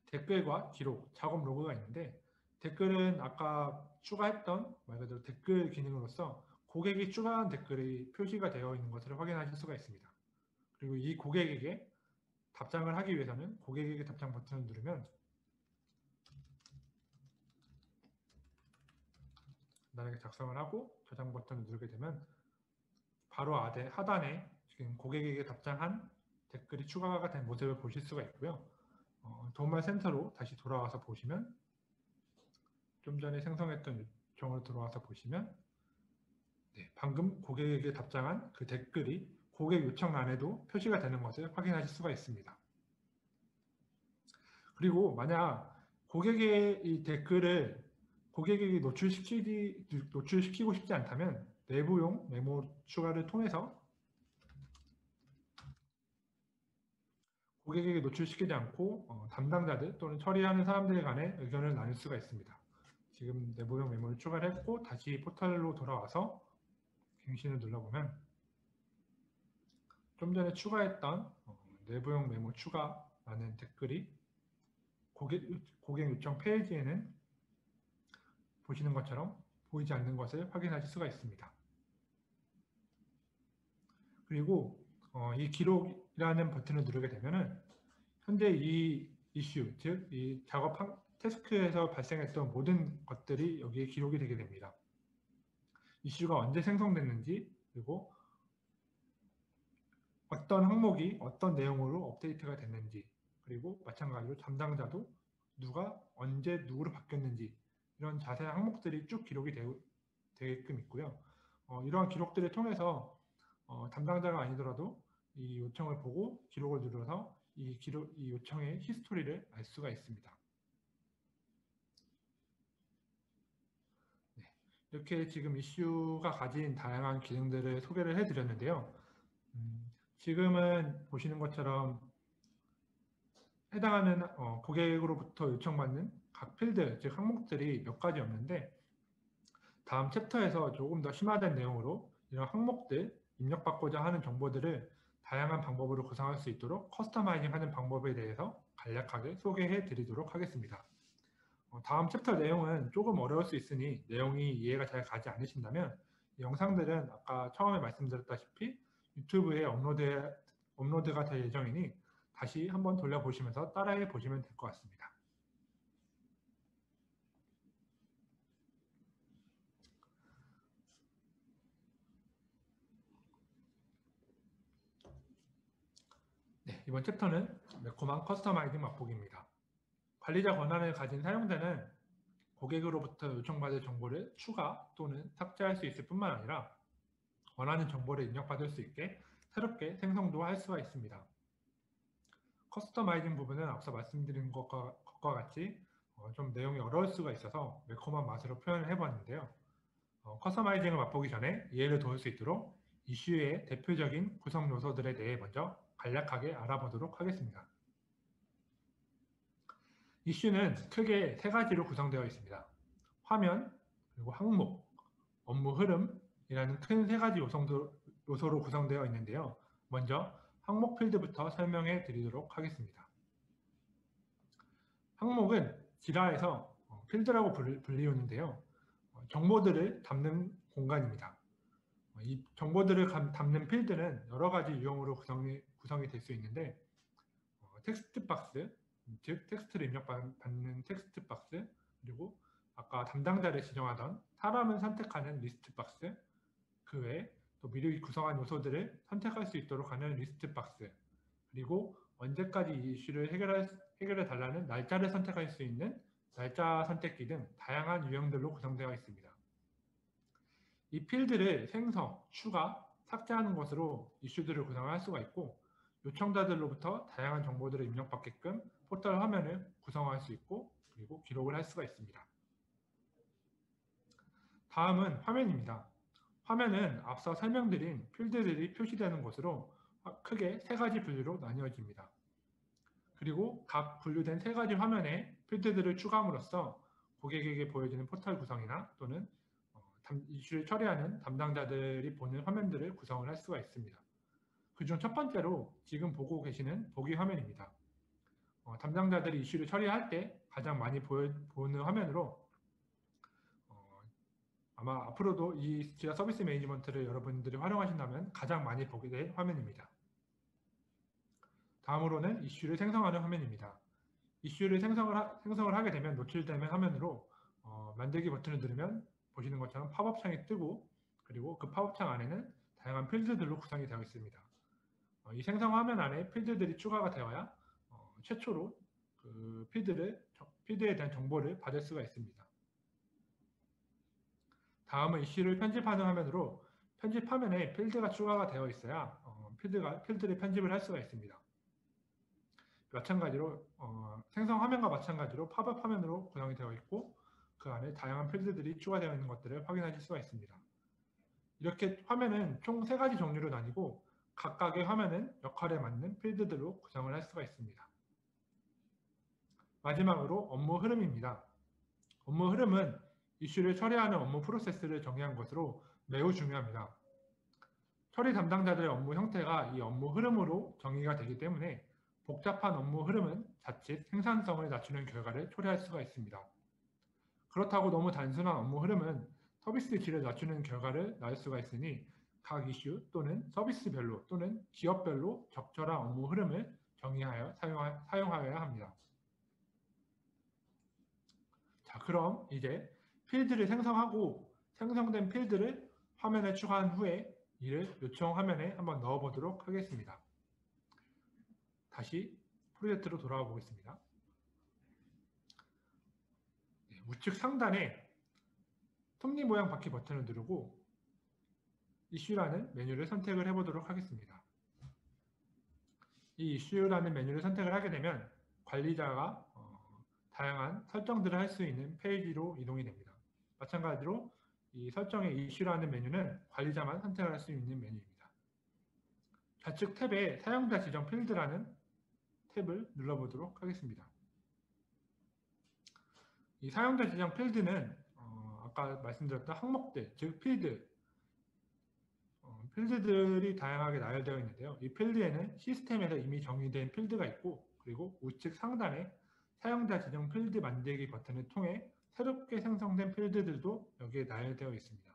[SPEAKER 1] 댓글과 기록, 작업 로그가 있는데 댓글은 아까 추가했던 말 그대로 댓글 기능으로서 고객이 추가한 댓글이 표시가 되어 있는 것을 확인하실 수가 있습니다. 그리고 이 고객에게 답장을 하기 위해서는 고객에게 답장 버튼을 누르면 간단하게 작성을 하고 저장 버튼을 누르게 되면 바로 하단에 지금 고객에게 답장한 댓글이 추가가 된 모습을 보실 수가 있고요. 도움말 센터로 다시 돌아와서 보시면 좀 전에 생성했던 요청으로 들어와서 보시면 방금 고객에게 답장한 그 댓글이 고객 요청란에도 표시가 되는 것을 확인하실 수가 있습니다. 그리고 만약 고객의 이 댓글을 고객에게 노출시키고 싶지 않다면 내부용 메모 추가를 통해서 고객에게 노출시키지 않고 담당자들 또는 처리하는 사람들 간의 의견을 나눌 수가 있습니다. 지금 내부용 메모를 추가를 했고 다시 포털로 돌아와서 갱신을 눌러보면 좀 전에 추가했던 내부용 메모 추가라는 댓글이 고객 요청 페이지에는 보시는 것처럼 보이지 않는 것을 확인하실 수가 있습니다. 그리고 이 기록이라는 버튼을 누르게 되면은 현재 이 이슈, 즉 이 작업 태스크에서 발생했던 모든 것들이 여기에 기록이 되게 됩니다. 이슈가 언제 생성됐는지, 그리고 어떤 항목이 어떤 내용으로 업데이트가 됐는지, 그리고 마찬가지로 담당자도 누가 언제 누구로 바뀌었는지 이런 자세한 항목들이 쭉 기록이 되게끔 있고요. 이러한 기록들을 통해서 담당자가 아니더라도 이 요청을 보고 기록을 눌러서 이 요청의 히스토리를 알 수가 있습니다. 네, 이렇게 지금 이슈가 가진 다양한 기능들을 소개를 해드렸는데요. 지금은 보시는 것처럼 해당하는 고객으로부터 요청받는 각 필드, 즉 항목들이 몇 가지 없는데 다음 챕터에서 조금 더 심화된 내용으로 이런 항목들, 입력받고자 하는 정보들을 다양한 방법으로 구성할 수 있도록 커스터마이징하는 방법에 대해서 간략하게 소개해 드리도록 하겠습니다. 다음 챕터 내용은 조금 어려울 수 있으니 내용이 이해가 잘 가지 않으신다면 이 영상들은 아까 처음에 말씀드렸다시피 유튜브에 업로드가 될 예정이니 다시 한번 돌려보시면서 따라해 보시면 될 것 같습니다. 네, 이번 챕터는 매콤한 커스터마이징 맛보기입니다. 관리자 권한을 가진 사용자는 고객으로부터 요청받을 정보를 추가 또는 삭제할 수 있을 뿐만 아니라 원하는 정보를 입력받을 수 있게 새롭게 생성도 할 수가 있습니다. 커스터마이징 부분은 앞서 말씀드린 것과 같이 좀 내용이 어려울 수가 있어서 매콤한 맛으로 표현을 해봤는데요. 커스터마이징을 맛보기 전에 이해를 도울 수 있도록 이슈의 대표적인 구성 요소들에 대해 먼저 간략하게 알아보도록 하겠습니다. 이슈는 크게 세 가지로 구성되어 있습니다. 화면, 그리고 항목, 업무 흐름이라는 큰 세 가지 요소로 구성되어 있는데요. 먼저 항목 필드부터 설명해 드리도록 하겠습니다. 항목은 지라에서 필드라고 불리우는데요. 정보들을 담는 공간입니다. 이 정보들을 담는 필드는 여러 가지 유형으로 구성이 될 수 있는데, 텍스트 박스, 즉 텍스트를 입력받는 텍스트 박스, 그리고 아까 담당자를 지정하던 사람을 선택하는 리스트 박스, 그 외에 또 미리 구성한 요소들을 선택할 수 있도록 하는 리스트 박스, 그리고 언제까지 이 이슈를 해결해 달라는 날짜를 선택할 수 있는 날짜 선택기 등 다양한 유형들로 구성되어 있습니다. 이 필드를 생성, 추가, 삭제하는 것으로 이슈들을 구성할 수가 있고, 요청자들로부터 다양한 정보들을 입력받게끔 포털 화면을 구성할 수 있고, 그리고 기록을 할 수가 있습니다. 다음은 화면입니다. 화면은 앞서 설명드린 필드들이 표시되는 곳으로 크게 세 가지 분류로 나뉘어집니다. 그리고 각 분류된 세 가지 화면에 필드들을 추가함으로써 고객에게 보여지는 포털 구성이나 또는 이슈를 처리하는 담당자들이 보는 화면들을 구성을 할 수가 있습니다. 그중 첫 번째로 지금 보고 계시는 보기 화면입니다. 담당자들이 이슈를 처리할 때 가장 많이 보는 화면으로 아마 앞으로도 이 지라 서비스 매니지먼트를 여러분들이 활용하신다면 가장 많이 보게 될 화면입니다. 다음으로는 이슈를 생성하는 화면입니다. 이슈를 생성을 하게 되면 노출되는 화면으로 만들기 버튼을 누르면 보시는 것처럼 팝업 창이 뜨고, 그리고 그 팝업 창 안에는 다양한 필드들로 구성이 되어 있습니다. 이 생성 화면 안에 필드들이 추가가 되어야 최초로 그 필드에 대한 정보를 받을 수가 있습니다. 다음은 이슈를 편집하는 화면으로 편집 화면에 필드가 추가가 되어 있어야 필드를 편집을 할 수가 있습니다. 마찬가지로 생성 화면과 마찬가지로 팝업 화면으로 구성이 되어 있고, 그 안에 다양한 필드들이 추가되어 있는 것들을 확인하실 수가 있습니다. 이렇게 화면은 총 3가지 종류로 나뉘고 각각의 화면은 역할에 맞는 필드들로 구성을 할 수가 있습니다. 마지막으로 업무 흐름입니다. 업무 흐름은 이슈를 처리하는 업무 프로세스를 정의한 것으로 매우 중요합니다. 처리 담당자들의 업무 형태가 이 업무 흐름으로 정의가 되기 때문에 복잡한 업무 흐름은 자칫 생산성을 낮추는 결과를 초래할 수가 있습니다. 그렇다고 너무 단순한 업무 흐름은 서비스 질을 낮추는 결과를 낳을 수가 있으니 각 이슈 또는 서비스별로 또는 기업별로 적절한 업무 흐름을 정의하여 사용하여야 합니다. 자, 그럼 이제 필드를 생성하고 생성된 필드를 화면에 추가한 후에 이를 요청 화면에 한번 넣어 보도록 하겠습니다. 다시 프로젝트로 돌아와 보겠습니다. 우측 상단에 톱니 모양 바퀴 버튼을 누르고 이슈라는 메뉴를 선택을 해보도록 하겠습니다. 이 이슈라는 메뉴를 선택을 하게 되면 관리자가 다양한 설정들을 할 수 있는 페이지로 이동이 됩니다. 마찬가지로 이 설정의 이슈라는 메뉴는 관리자만 선택할 수 있는 메뉴입니다. 좌측 탭에 사용자 지정 필드라는 탭을 눌러보도록 하겠습니다. 이 사용자 지정 필드는 아까 말씀드렸던 항목들, 즉 필드들이 다양하게 나열되어 있는데요. 이 필드에는 시스템에서 이미 정의된 필드가 있고, 그리고 우측 상단에 사용자 지정 필드 만들기 버튼을 통해 새롭게 생성된 필드들도 여기에 나열되어 있습니다.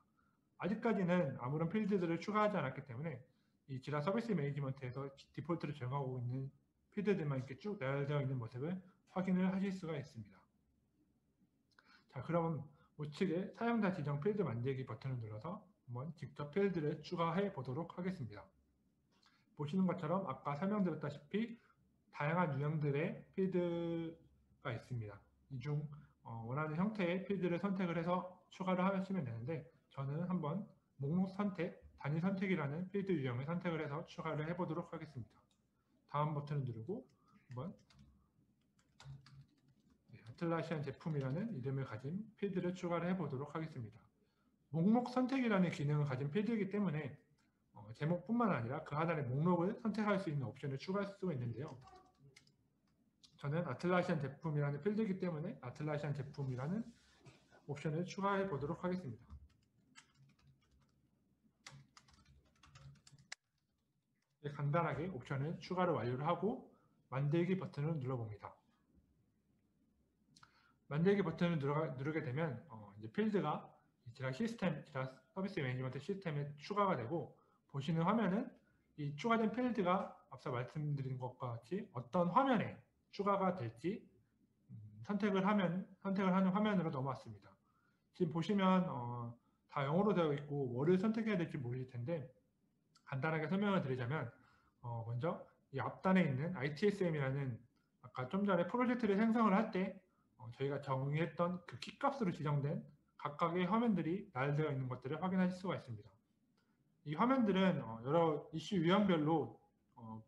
[SPEAKER 1] 아직까지는 아무런 필드들을 추가하지 않았기 때문에 이 지라 서비스 매니지먼트에서 디폴트로 제공하고 있는 필드들만 이렇게 쭉 나열되어 있는 모습을 확인을 하실 수가 있습니다. 자, 그럼 우측에 사용자 지정 필드 만들기 버튼을 눌러서 한번 직접 필드를 추가해 보도록 하겠습니다. 보시는 것처럼 아까 설명드렸다시피 다양한 유형들의 필드가 있습니다. 이 중 원하는 형태의 필드를 선택을 해서 추가를 하시면 되는데, 저는 한번 목록 선택, 단위 선택이라는 필드 유형을 선택을 해서 추가를 해보도록 하겠습니다. 다음 버튼을 누르고 한번 아틀라시안 제품이라는 이름을 가진 필드를 추가를 해보도록 하겠습니다. 목록 선택이라는 기능을 가진 필드이기 때문에 제목뿐만 아니라 그 하단의 목록을 선택할 수 있는 옵션을 추가할 수가 있는데요. 저는 아틀라시안 제품이라는 필드이기 때문에 아틀라시안 제품이라는 옵션을 추가해 보도록 하겠습니다. 간단하게 옵션을 추가를 완료를 하고 만들기 버튼을 눌러봅니다. 만들기 버튼을 누르게 되면 이제 필드가 지라 서비스 매니지먼트 시스템에 추가가 되고, 보시는 화면은 이 추가된 필드가 앞서 말씀드린 것과 같이 어떤 화면에 추가가 될지 선택을 하는 화면으로 넘어왔습니다. 지금 보시면 다 영어로 되어 있고 뭐를 선택해야 될지 모르실 텐데, 간단하게 설명을 드리자면 먼저 이 앞단에 있는 ITSM이라는 아까 좀 전에 프로젝트를 생성을 할 때 저희가 정의했던 그 키값으로 지정된 각각의 화면들이 나열되어 있는 것들을 확인하실 수가 있습니다. 이 화면들은 여러 이슈 유형별로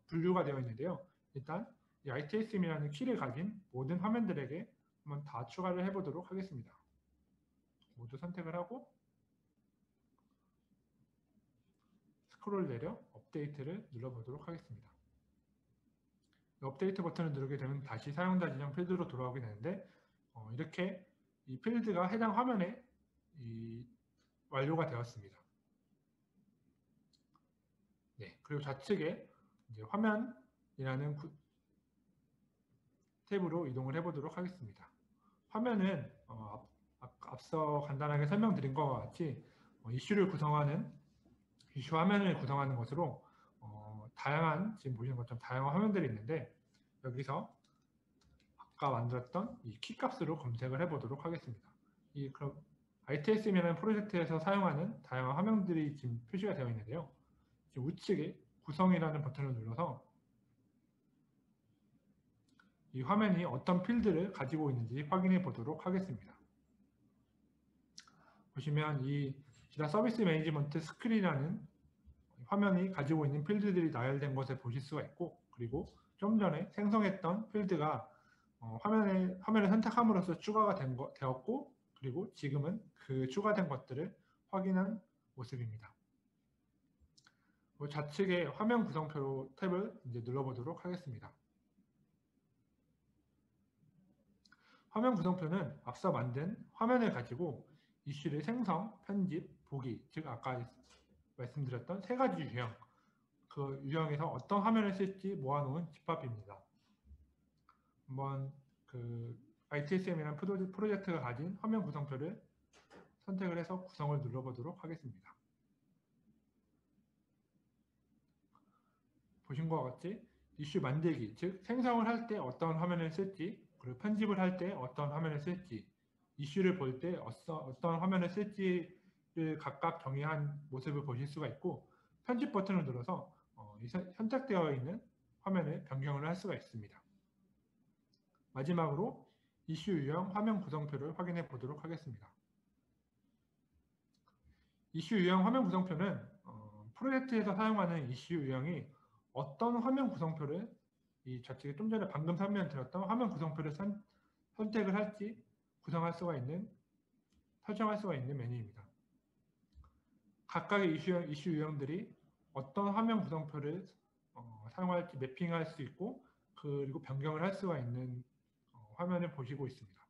[SPEAKER 1] 분류가 되어 있는데요. 일단 이 ITSM이라는 키를 가진 모든 화면들에게 한번 다 추가를 해보도록 하겠습니다. 모두 선택을 하고 스크롤 내려 업데이트를 눌러보도록 하겠습니다. 업데이트 버튼을 누르게 되면 다시 사용자 지정 필드로 돌아오게 되는데, 이렇게 이 필드가 해당 화면에 완료가 되었습니다. 네, 그리고 좌측에 이제 화면이라는 탭으로 이동을 해보도록 하겠습니다. 화면은 앞서 간단하게 설명드린 것과 같이 이슈 화면을 구성하는 것으로 다양한, 지금 보시는 것처럼 다양한 화면들이 있는데, 여기서 아까 만들었던 이 키값으로 검색을 해보도록 하겠습니다. 그럼 ITSM이라는 프로젝트에서 사용하는 다양한 화면들이 지금 표시가 되어 있는데요. 지금 우측에 구성이라는 버튼을 눌러서 이 화면이 어떤 필드를 가지고 있는지 확인해 보도록 하겠습니다. 보시면 이 지라 서비스 매니지먼트 스크린이라는 화면이 가지고 있는 필드들이 나열된 것을 보실 수가 있고, 그리고 좀 전에 생성했던 필드가 화면을 선택함으로써 추가가 되었고, 그리고 지금은 그 추가된 것들을 확인한 모습입니다. 좌측에 화면 구성표 탭을 이제 눌러보도록 하겠습니다. 화면 구성표는 앞서 만든 화면을 가지고 이슈를 생성, 편집, 보기, 즉 아까 말씀드렸던 세 가지 유형, 그 유형에서 어떤 화면을 쓸지 모아놓은 집합입니다. 한번 그 ITSM이라는 프로젝트가 가진 화면 구성표를 선택을 해서 구성을 눌러보도록 하겠습니다. 보신 것과 같이 이슈 만들기, 즉 생성을 할 때 어떤 화면을 쓸지, 그리고 편집을 할 때 어떤 화면을 쓸지, 이슈를 볼 때 어떤 화면을 쓸지를 각각 정의한 모습을 보실 수가 있고, 편집 버튼을 눌러서 선택되어 있는 화면을 변경을 할 수가 있습니다. 마지막으로 이슈 유형 화면 구성표를 확인해 보도록 하겠습니다. 이슈 유형 화면 구성표는 프로젝트에서 사용하는 이슈 유형이 어떤 화면 구성표를, 이 좌측에 좀 전에 방금 설명드렸던 화면 구성표를 선택을 할지 설정할 수가 있는 메뉴입니다. 각각의 이슈 유형들이 어떤 화면 구성표를 사용할지 매핑할 수 있고, 그리고 변경을 할 수가 있는 화면을 보시고 있습니다.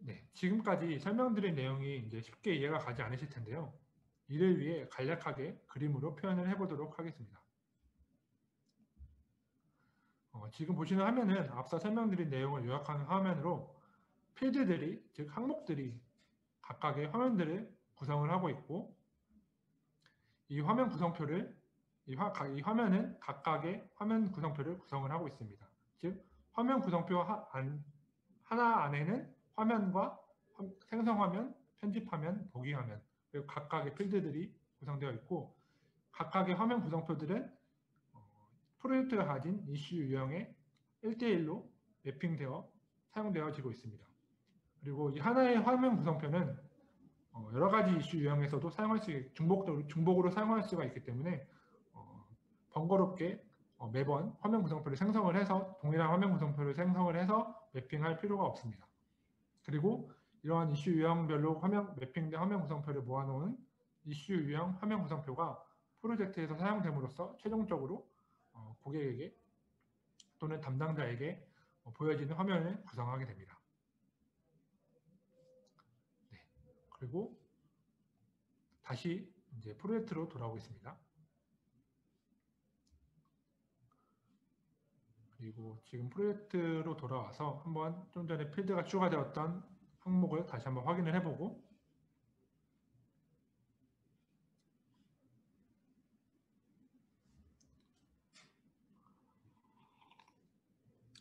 [SPEAKER 1] 네, 지금까지 설명드린 내용이 이제 쉽게 이해가 가지 않으실 텐데요. 이를 위해 간략하게 그림으로 표현을 해보도록 하겠습니다. 지금 보시는 화면은 앞서 설명드린 내용을 요약하는 화면으로 필드들이, 즉 항목들이 각각의 화면들을 구성을 하고 있고, 이 화면 구성표를 이 화면은 각각의 화면 구성표를 구성을 하고 있습니다. 즉 화면 구성표 하나 안에는 화면과 생성화면, 편집화면, 보기화면, 그리고 각각의 필드들이 구성되어 있고, 각각의 화면 구성표들은 프로젝트가 가진 이슈 유형에 1대1로 매핑되어 사용되어지고 있습니다. 그리고 이 하나의 화면 구성표는 여러 가지 이슈 유형에서도 중복으로 사용할 수가 있기 때문에 번거롭게 매번 화면 구성표를 생성을 해서 동일한 화면 구성표를 생성을 해서 매핑할 필요가 없습니다. 그리고 이러한 이슈 유형별로 매핑된 화면 구성표를 모아놓은 이슈 유형 화면 구성표가 프로젝트에서 사용됨으로써 최종적으로 고객에게 또는 담당자에게 보여지는 화면을 구성하게 됩니다. 네. 그리고 다시 이제 프로젝트로 돌아오겠습니다. 그리고 지금 프로젝트로 돌아와서 한번 좀 전에 필드가 추가되었던 항목을 다시 한번 확인을 해보고,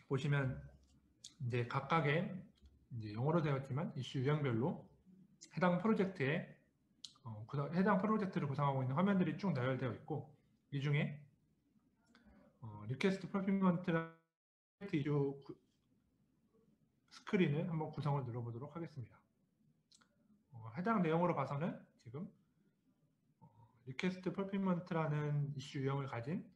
[SPEAKER 1] 보시면 이제 각각의 이제 영어로 되었지만 이슈 유형별로 해당 프로젝트에 해당 프로젝트를 구성하고 있는 화면들이 쭉 나열되어 있고, 이 중에 리퀘스트 퍼포먼트랑 이슈 스크린을 한번 구성을 눌러보도록 하겠습니다. 해당 내용으로 봐서는 지금 리퀘스트 퍼포먼트라는 이슈 유형을 가진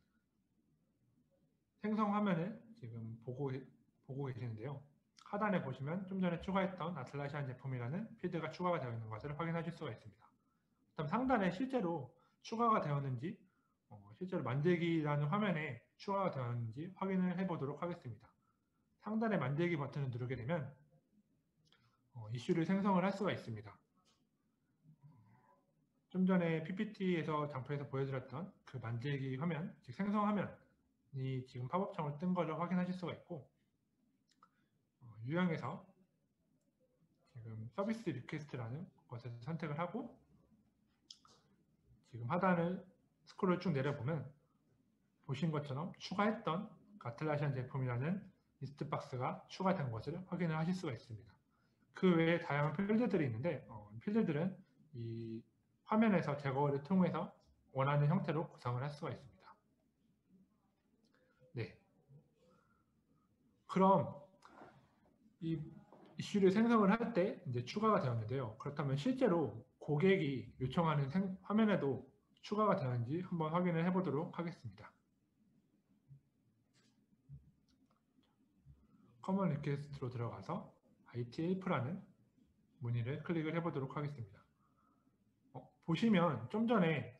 [SPEAKER 1] 생성 화면을 지금 보고 계시는데요. 하단에 보시면 좀 전에 추가했던 아틀라시안 제품이라는 필드가 추가가 되어 있는 것을 확인하실 수가 있습니다. 다음 상단에 실제로 추가가 되었는지, 실제로 만들기라는 화면에 추가가 되었는지 확인을 해보도록 하겠습니다. 상단의 만들기 버튼을 누르게 되면 이슈를 생성을 할 수가 있습니다. 좀 전에 PPT에서 장표에서 보여드렸던 그 만들기 화면, 즉 생성 화면이 지금 팝업창을 뜬 것을 확인하실 수가 있고, 유형에서 지금 서비스 리퀘스트라는 것을 선택을 하고 지금 하단을 스크롤 쭉 내려보면 보신 것처럼 추가했던 아틀라시안 제품이라는 리스트 박스가 추가된 것을 확인을 하실 수가 있습니다. 그 외에 다양한 필드들이 있는데 필드들은 이 화면에서 제거를 통해서 원하는 형태로 구성을 할 수가 있습니다. 네. 그럼 이 이슈를 생성을 할 때 이제 추가가 되었는데요. 그렇다면 실제로 고객이 요청하는 화면에도 추가가 되었는지 한번 확인을 해보도록 하겠습니다. 커먼 리퀘스트로 들어가서 ITApp라는 문의를 클릭을 해보도록 하겠습니다. 보시면 좀 전에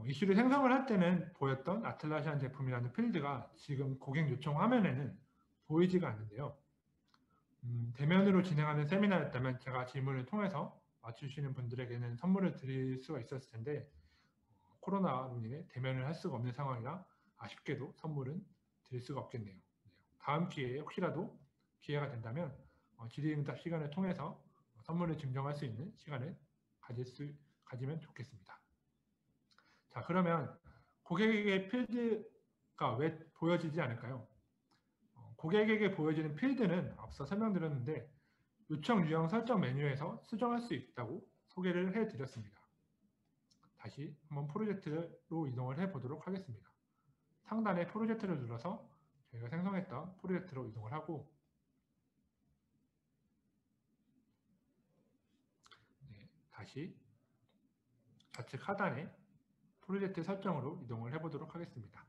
[SPEAKER 1] 이슈를 생성을 할 때는 보였던 아틀라시안 제품이라는 필드가 지금 고객 요청 화면에는 보이지가 않는데요. 대면으로 진행하는 세미나였다면 제가 질문을 통해서 맞추시는 분들에게는 선물을 드릴 수가 있었을 텐데 코로나로 인해 대면을 할 수가 없는 상황이라 아쉽게도 선물은 드릴 수가 없겠네요. 다음 기회에 혹시라도 기회가 된다면 질의응답 시간을 통해서 선물을 증정할 수 있는 시간을 가지면 좋겠습니다. 자, 그러면 고객에게 필드가 왜 보여지지 않을까요? 고객에게 보여지는 필드는 앞서 설명드렸는데 요청 유형 설정 메뉴에서 수정할 수 있다고 소개를 해드렸습니다. 다시 한번 프로젝트로 이동을 해보도록 하겠습니다. 상단에 프로젝트를 눌러서 저희가 생성했던 프로젝트로 이동을 하고 다시 좌측 하단에 프로젝트 설정으로 이동을 해보도록 하겠습니다.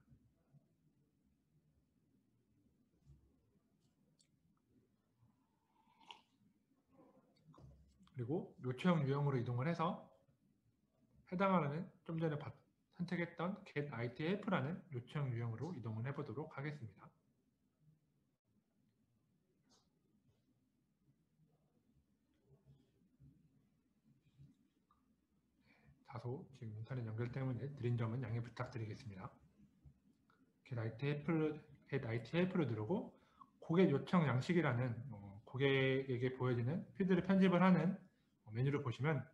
[SPEAKER 1] 그리고 요청 유형으로 이동을 해서 해당하는 좀 전에 선택했던 get ITApp라는 요청 유형으로 이동을 해보도록 하겠습니다. 다소 지금 인터넷 연결 때문에 느린 점은 양해 부탁드리겠습니다. get ITApp를 누르고 고객 요청 양식이라는 고객에게 보여지는 필드를 편집을 하는 메뉴를 보시면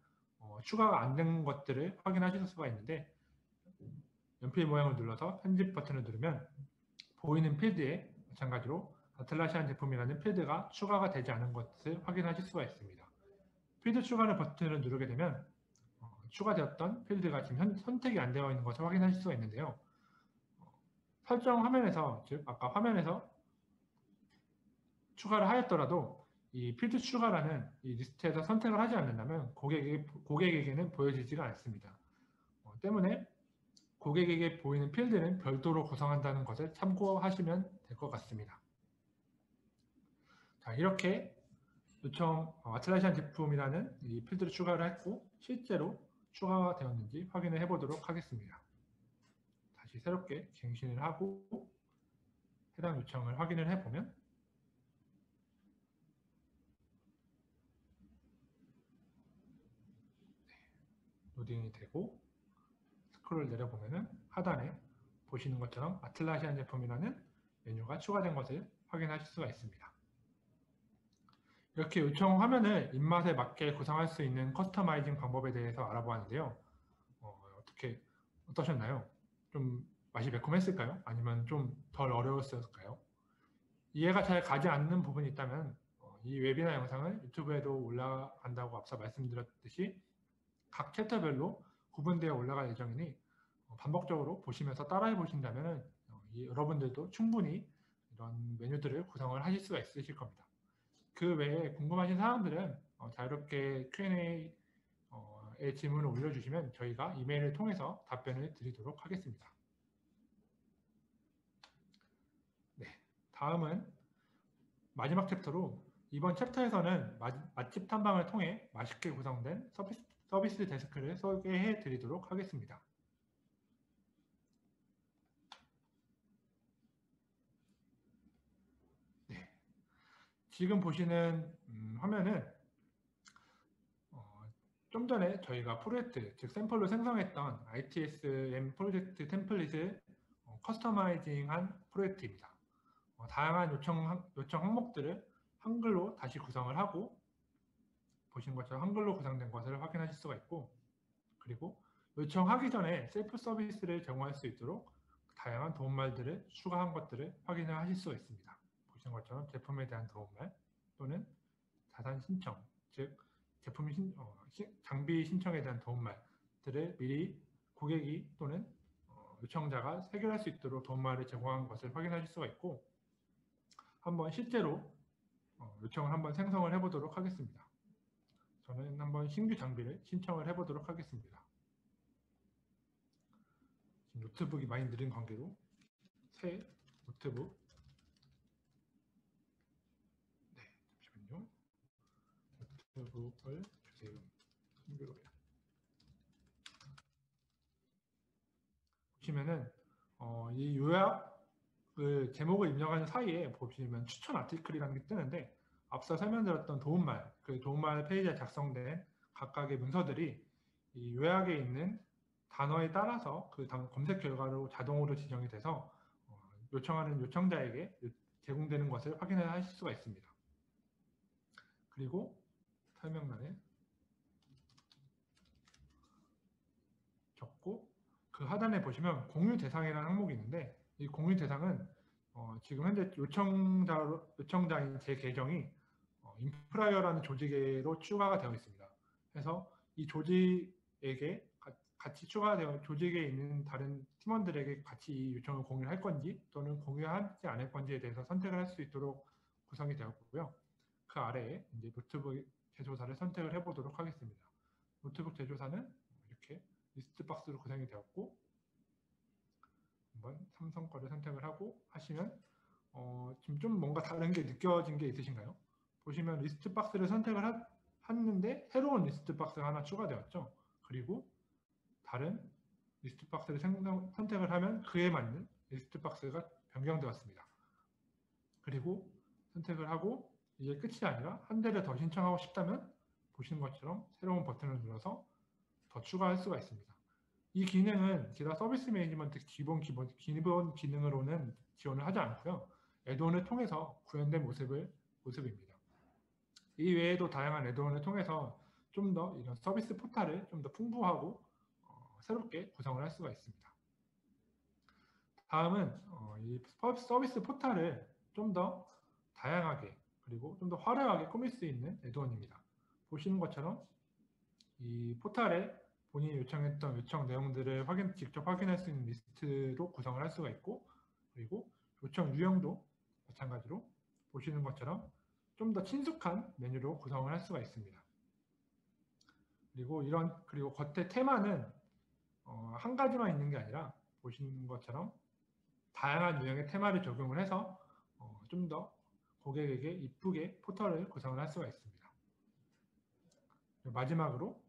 [SPEAKER 1] 추가가 안 된 것들을 확인하실 수가 있는데 연필 모양을 눌러서 편집 버튼을 누르면 보이는 필드에 마찬가지로 아틀라시안 제품이라는 필드가 추가가 되지 않은 것을 확인하실 수가 있습니다. 필드 추가를 버튼을 누르게 되면 추가되었던 필드가 지금 선택이 안 되어 있는 것을 확인하실 수가 있는데요. 설정 화면에서, 즉 아까 화면에서 추가를 하였더라도 이 필드 추가라는 이 리스트에서 선택을 하지 않는다면 고객에게는 보여지지가 않습니다. 때문에 고객에게 보이는 필드는 별도로 구성한다는 것을 참고하시면 될 것 같습니다. 자, 이렇게 요청 아틀라시안 제품이라는 이 필드를 추가를 했고 실제로 추가가 되었는지 확인을 해보도록 하겠습니다. 다시 새롭게 갱신을 하고 해당 요청을 확인을 해보면 로딩이 되고 스크롤 내려보면은 하단에 보시는 것처럼 아틀라시안 제품이라는 메뉴가 추가된 것을 확인하실 수가 있습니다. 이렇게 요청 화면을 입맛에 맞게 구성할 수 있는 커스터마이징 방법에 대해서 알아보았는데요. 어떻게 어떠셨나요? 좀 맛이 매콤했을까요? 아니면 좀 덜 어려웠을까요? 이해가 잘 가지 않는 부분이 있다면 이 웨비나 영상을 유튜브에도 올라간다고 앞서 말씀드렸듯이 각 챕터별로 구분되어 올라갈 예정이니 반복적으로 보시면서 따라해 보신다면 여러분들도 충분히 이런 메뉴들을 구성을 하실 수가 있으실 겁니다. 그 외에 궁금하신 사항들은 자유롭게 Q&A에 질문을 올려주시면 저희가 이메일을 통해서 답변을 드리도록 하겠습니다. 네, 다음은 마지막 챕터로 이번 챕터에서는 맛집 탐방을 통해 맛있게 구성된 서비스 데스크를 소개해 드리도록 하겠습니다. 네, 지금 보시는 화면은 좀 전에 저희가 프로젝트, 즉 샘플로 생성했던 ITSM 프로젝트 템플릿을 커스터마이징한 프로젝트입니다. 다양한 요청 항목들을 한글로 다시 구성을 하고 보시는 것처럼 한글로 구성된 것을 확인하실 수가 있고, 그리고 요청하기 전에 셀프 서비스를 제공할 수 있도록 다양한 도움말들을 추가한 것들을 확인을 하실 수가 있습니다. 보시는 것처럼 제품에 대한 도움말 또는 자산 신청, 즉 제품 장비 신청에 대한 도움말들을 미리 고객이 또는 요청자가 해결할 수 있도록 도움말을 제공한 것을 확인하실 수가 있고, 한번 실제로 요청을 한번 생성을 해보도록 하겠습니다. 저는 한번 신규 장비를 신청을 해보도록 하겠습니다. 지금 노트북이 많이 느린 관계로 새 노트북, 네, 잠시만요. 노트북을 주세요. 신규로요. 보시면은 이 요약을 제목을 입력하는 사이에 보시면 추천 아티클이라는 게 뜨는데, 앞서 설명드렸던 도움말, 그 도움말 페이지에 작성된 각각의 문서들이 이 요약에 있는 단어에 따라서 그 검색 결과로 자동으로 지정이 돼서 요청하는 요청자에게 제공되는 것을 확인을 하실 수가 있습니다. 그리고 설명란에 적고 그 하단에 보시면 공유 대상이라는 항목이 있는데, 이 공유 대상은 지금 현재 요청자인 제 계정이 인프라이어라는 조직으로 추가가 되어 있습니다. 그래서 이 조직에게 같이 추가되어 조직에 있는 다른 팀원들에게 같이 이 요청을 공유할 건지 또는 공유하지 않을 건지에 대해서 선택을 할 수 있도록 구성이 되었고요. 그 아래에 이제 노트북 제조사를 선택을 해보도록 하겠습니다. 노트북 제조사는 이렇게 리스트 박스로 구성이 되었고, 한번 삼성 거를 선택을 하고 하시면 지금 좀 뭔가 다른 게 느껴진 게 있으신가요? 보시면 리스트 박스를 선택을 했는데 새로운 리스트 박스가 하나 추가되었죠. 그리고 다른 리스트 박스를 선택을 하면 그에 맞는 리스트 박스가 변경되었습니다. 그리고 선택을 하고 이게 끝이 아니라 한 대를 더 신청하고 싶다면 보시는 것처럼 새로운 버튼을 눌러서 더 추가할 수가 있습니다. 이 기능은 기타 서비스 매니지먼트 기본 기능으로는 지원을 하지 않고요. 애드온을 통해서 구현된 모습입니다. 이 외에도 다양한 애드온을 통해서 좀 더 이런 서비스 포탈을 좀 더 풍부하고 새롭게 구성을 할 수가 있습니다. 다음은 이 서비스 포탈을 좀 더 다양하게 그리고 좀 더 화려하게 꾸밀 수 있는 애드온입니다. 보시는 것처럼 이 포탈에 본인이 요청했던 요청 내용들을 직접 확인할 수 있는 리스트로 구성을 할 수가 있고, 그리고 요청 유형도 마찬가지로 보시는 것처럼 좀 더 친숙한 메뉴로 구성을 할 수가 있습니다. 그리고 겉에 테마는 한 가지만 있는 게 아니라 보시는 것처럼 다양한 유형의 테마를 적용을 해서 좀 더 고객에게 이쁘게 포털을 구성을 할 수가 있습니다. 마지막으로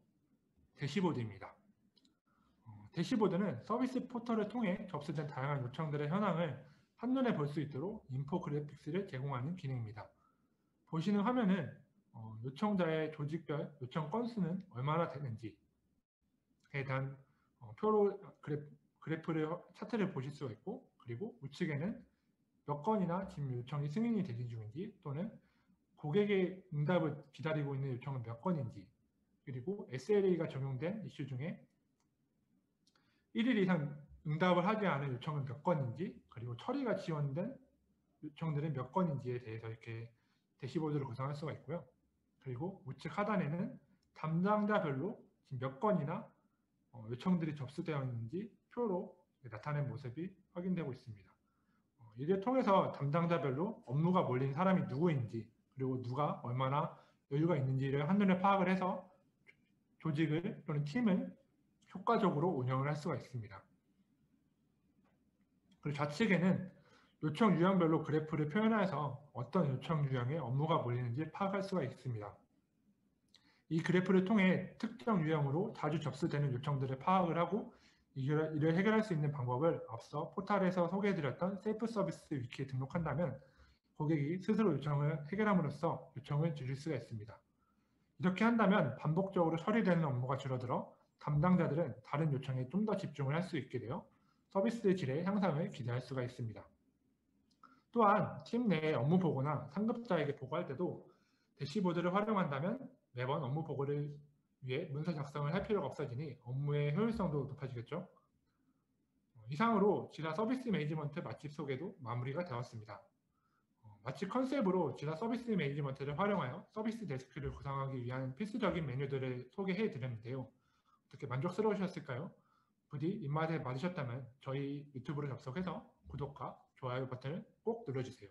[SPEAKER 1] 대시보드입니다. 대시보드는 서비스 포털을 통해 접수된 다양한 요청들의 현황을 한눈에 볼 수 있도록 인포그래픽스를 제공하는 기능입니다. 보시는 화면은 요청자의 조직별 요청 건수는 얼마나 되는지에 대한 표로 그래프를 차트를 보실 수가 있고, 그리고 우측에는 몇 건이나 지금 요청이 승인이 대기 중인지, 또는 고객의 응답을 기다리고 있는 요청은 몇 건인지, 그리고 SLA가 적용된 이슈 중에 1일 이상 응답을 하지 않은 요청은 몇 건인지, 그리고 처리가 지연된 요청들은 몇 건인지에 대해서 이렇게 대시보드를 구성할 수가 있고요. 그리고 우측 하단에는 담당자별로 지금 몇 건이나 요청들이 접수되어 있는지 표로 나타낸 모습이 확인되고 있습니다. 이를 통해서 담당자별로 업무가 몰린 사람이 누구인지, 그리고 누가 얼마나 여유가 있는지를 한눈에 파악을 해서 조직을 또는 팀을 효과적으로 운영을 할 수가 있습니다. 그리고 좌측에는 요청 유형별로 그래프를 표현해서 어떤 요청 유형에 업무가 몰리는지 파악할 수가 있습니다. 이 그래프를 통해 특정 유형으로 자주 접수되는 요청들을 파악을 하고 이를 해결할 수 있는 방법을 앞서 포털에서 소개해드렸던 셀프 서비스 위키에 등록한다면 고객이 스스로 요청을 해결함으로써 요청을 줄일 수가 있습니다. 이렇게 한다면 반복적으로 처리되는 업무가 줄어들어 담당자들은 다른 요청에 좀 더 집중을 할 수 있게 되어 서비스 질의 향상을 기대할 수가 있습니다. 또한 팀 내 업무 보고나 상급자에게 보고할 때도 대시보드를 활용한다면 매번 업무 보고를 위해 문서 작성을 할 필요가 없어지니 업무의 효율성도 높아지겠죠. 이상으로 지라 서비스 매니지먼트 맛집 소개도 마무리가 되었습니다. 맛집 컨셉으로 지라 서비스 매니지먼트를 활용하여 서비스 데스크를 구성하기 위한 필수적인 메뉴들을 소개해 드렸는데요. 어떻게 만족스러우셨을까요? 부디 입맛에 맞으셨다면 저희 유튜브로 접속해서 구독과 좋아요 버튼을 꼭 눌러주세요.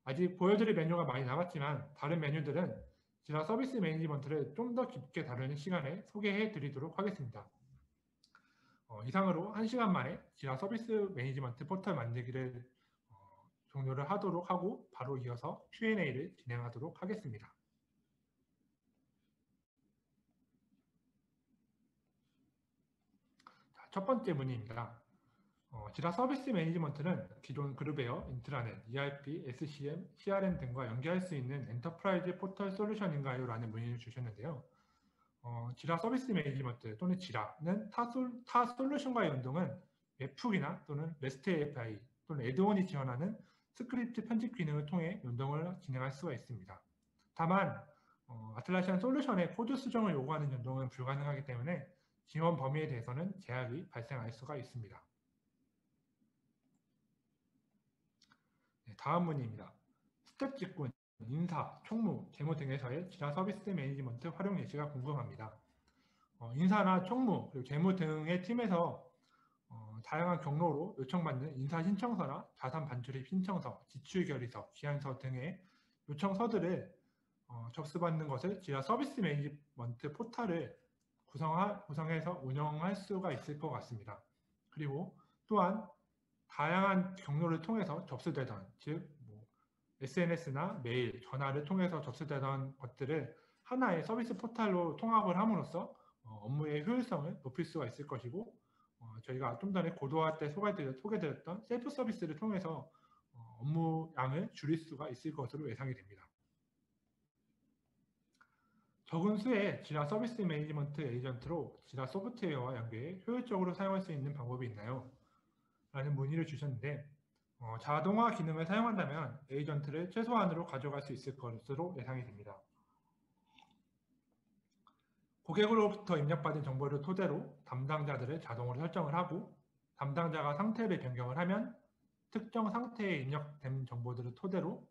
[SPEAKER 1] 아직 보여드릴 메뉴가 많이 남았지만 다른 메뉴들은 지라 서비스 매니지먼트를 좀 더 깊게 다루는 시간에 소개해 드리도록 하겠습니다. 이상으로 1시간 만에 지라 서비스 매니지먼트 포털 만들기를 종료를 하도록 하고 바로 이어서 Q&A를 진행하도록 하겠습니다. 자, 첫 번째 문의입니다. 지라 서비스 매니지먼트는 기존 그룹웨어, 인트라넷, ERP, SCM, CRM 등과 연계할 수 있는 엔터프라이즈 포털 솔루션인가요? 라는 문의를 주셨는데요. 지라 서비스 매니지먼트 또는 지라는 타 솔루션과의 연동은 웹훅이나 또는 REST API 또는 애드온이 지원하는 스크립트 편집 기능을 통해 연동을 진행할 수가 있습니다. 다만 아틀라시안 솔루션의 코드 수정을 요구하는 연동은 불가능하기 때문에 지원 범위에 대해서는 제약이 발생할 수가 있습니다. 네, 다음 문의입니다. 스텝 직군, 인사, 총무, 재무 등에서의 지라 서비스 매니지먼트 활용 예시가 궁금합니다. 인사나 총무, 그리고 재무 등의 팀에서 다양한 경로로 요청받는 인사 신청서나 자산 반출입 신청서, 지출 결의서, 기한서 등의 요청서들을 접수받는 것을 지라 서비스 매니지먼트 포털을 구성해서 운영할 수가 있을 것 같습니다. 그리고 또한 다양한 경로를 통해서 접수되던, 즉 SNS나 메일, 전화를 통해서 접수되던 것들을 하나의 서비스 포털로 통합을 함으로써 업무의 효율성을 높일 수가 있을 것이고, 저희가 좀 전에 고도화 때 소개드렸던 셀프 서비스를 통해서 업무 양을 줄일 수가 있을 것으로 예상이 됩니다. 적은 수의 지라 서비스 매니지먼트 에이전트로 지라 소프트웨어와 연계해 효율적으로 사용할 수 있는 방법이 있나요? 라는 문의를 주셨는데, 자동화 기능을 사용한다면 에이전트를 최소한으로 가져갈 수 있을 것으로 예상이 됩니다. 고객으로부터 입력받은 정보를 토대로 담당자들을 자동으로 설정을 하고, 담당자가 상태를 변경을 하면 특정 상태에 입력된 정보들을 토대로